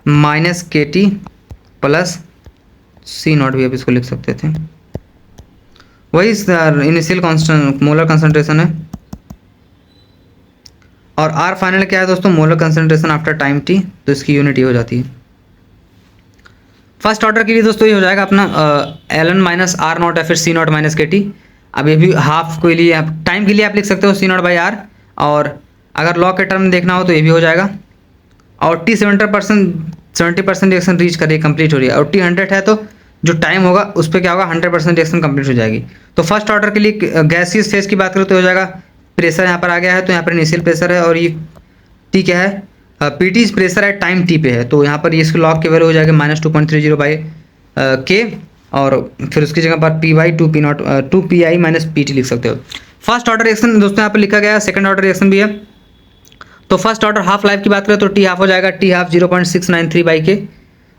minus K T plus C not भी आप इसको लिख सकते थे, वही इनिशियल कांस्टेंट मोलर कंसंट्रेशन है। और आर फाइनल क्या है दोस्तों, molar concentration after time T, तो इसकी यूनिट ये हो जाती है। फर्स्ट ऑर्डर के लिए दोस्तों ये हो जाएगा अपना L N minus R not या फिर C not minus K T. अब ये भी हाफ के लिए आप टाइम के लिए आप लिख सकते हो सी नॉट बाई आर, और अगर लॉ के टर्म में देखना हो तो ये भी हो जाएगा। और टी 70% रिएक्शन रीच कर रही है, कंप्लीट हो रही है, और टी 100 है तो जो टाइम होगा उस पर क्या होगा 100% रिएक्शन कंप्लीट हो जाएगी। तो फर्स्ट ऑर्डर के लिए गैसियस फेज की बात करें तो हो जाएगा, प्रेशर यहाँ पर आ गया है तो यहाँ पर इनिशियल प्रेशर है, और ये टी क्या है, पी टी प्रेशर है टाइम टी पे है, तो यहाँ पर इसके लॉग के वैल्यू हो जाएगा -2.30 बाई के, और फिर उसकी जगह पर P by 2 minus P T लिख सकते हो। फर्स्ट ऑर्डर रिएक्शन दोस्तों यहाँ पर लिखा गया है, सेकंड ऑर्डर रिएक्शन भी है। तो फर्स्ट ऑर्डर हाफ लाइफ की बात करें तो टी हाफ हो जाएगा टी हाफ 0.693 बाई के,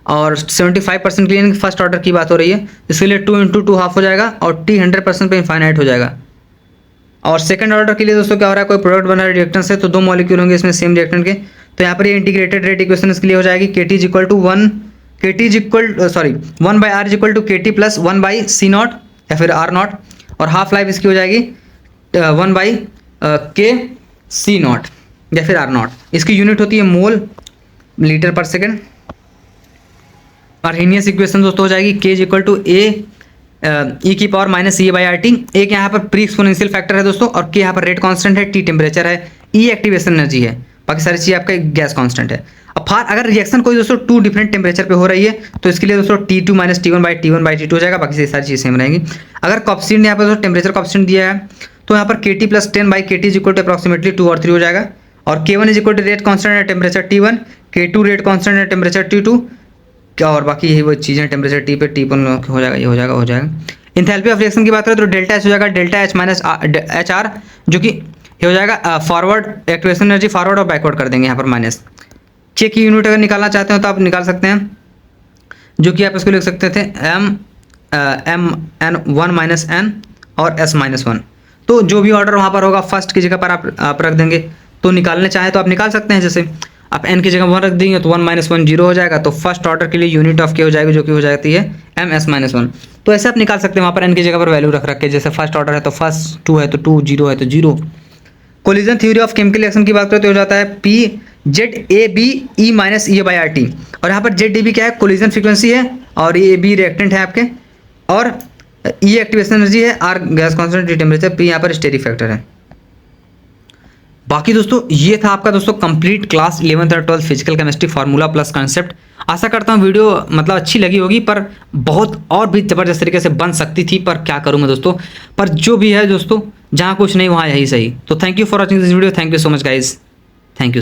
और 75% के लिए फर्स्ट ऑर्डर की बात हो रही है, इसके लिए 2 × 2 हाफ हो जाएगा, और टी 100% पे इनफाइनाइट हो जाएगा। और सेकंड ऑर्डर के लिए दोस्तों क्या हो रहा है, कोई प्रोडक्ट बना रहा है रिएक्टेंट से, तो दो मॉलिक्यूल होंगे इसमें सेम रिएक्टेंट के, तो यहाँ पर ये इंटीग्रेटेड रेट इक्वेशन इसके लिए हो जाएगी K T is equal to 1 1 by R is equal to K T plus 1 by C naught या फिर आर नॉट, और हाफ लाइफ इसकी हो जाएगी 1 बाई के सी नॉट या फिर आर नॉट। इसकी यूनिट होती है मोल लीटर पर सेकेंड। आर्हेनियस इक्वेशन दोस्तों हो जाएगी के इज इक्वल टू ए ई की power minus E by R T. एक यहाँ पर प्री एक्सपोनेंशियल फैक्टर है दोस्तों, और के यहाँ पर रेट कांस्टेंट है, टी टेम्परेचर है, ई एक्टिवेशन एनर्जी है। बाकी सारी चीज़ आपका गैस कांस्टेंट है। अब फार अगर रिएक्शन कोई दोस्तों 2 डिफरेंट टेम्परेचर पे हो रही है तो इसके लिए दोस्तों T2 माइनस T1/T हो जाएगा, बाकी सारी चीज़ सेम रहेंगी। अगर कॉफिशिएंट यहाँ पर टेम्परेचर कॉफिशिएंट दिया है तो यहाँ पर KT + 10/KT is equal to approximately 2 और 3 हो जाएगा। और K1 is equal to rate constant है temperature T1, K2 rate constant है टेम्परेचर T2 क्या, और बाकी यही वो चीज़ें टेम्परेचर T पे T1 हो जाएगा, ये हो जाएगा, हो जाएगा। इंथैल्पी ऑफ रिएक्शन की बात करें तो डेल्टा एच हो जाएगा डेल्टा एच माइनस HR, जो कि ये हो जाएगा फॉरवर्ड एक्टिवेशन एनर्जी, फॉरवर्ड और बैकवर्ड कर देंगे यहाँ पर माइनस। के की यूनिट अगर निकालना चाहते हो तो आप निकाल सकते हैं, जो कि आप इसको लिख सकते थे M(n)(1 - n) और S-1। तो जो भी ऑर्डर वहाँ पर होगा फर्स्ट की जगह पर आप रख देंगे। तो निकालने चाहें तो आप निकाल सकते हैं, जैसे आप n की जगह 1 रख देंगे तो 1 - 1 0 हो जाएगा। तो फर्स्ट ऑर्डर के लिए यूनिट ऑफ के हो जाएगी, जो कि हो जाती है MS-1। तो ऐसे आप निकाल सकते हैं वहाँ पर n की जगह पर वैल्यू रख के, जैसे फर्स्ट ऑर्डर है तो फर्स्ट, 2 है तो 2, 0 है तो 0। Collision theory of chemical reaction की बात करें तो हो जाता है PZABE - EA/RT। और यहाँ पर ZDB क्या है, कोलिजन फ्रीक्वेंसी है, और ये B रिएक्टेंट है आपके, और E एक्टिवेशन एनर्जी है, R gas concentration, temperature, P यहाँ पर स्टेरिक फैक्टर है। बाकी दोस्तों ये था आपका दोस्तों कंप्लीट क्लास 11th और 12th physical chemistry formula plus concept. आशा करता हूँ वीडियो मतलब अच्छी लगी होगी, पर बहुत और भी ज़बरदस्त तरीके से बन सकती थी, पर क्या करूँगा दोस्तों। पर जो भी है दोस्तों, जहाँ कुछ नहीं वहाँ यही सही। तो thank you for watching this video, thank you so much guys, thank you.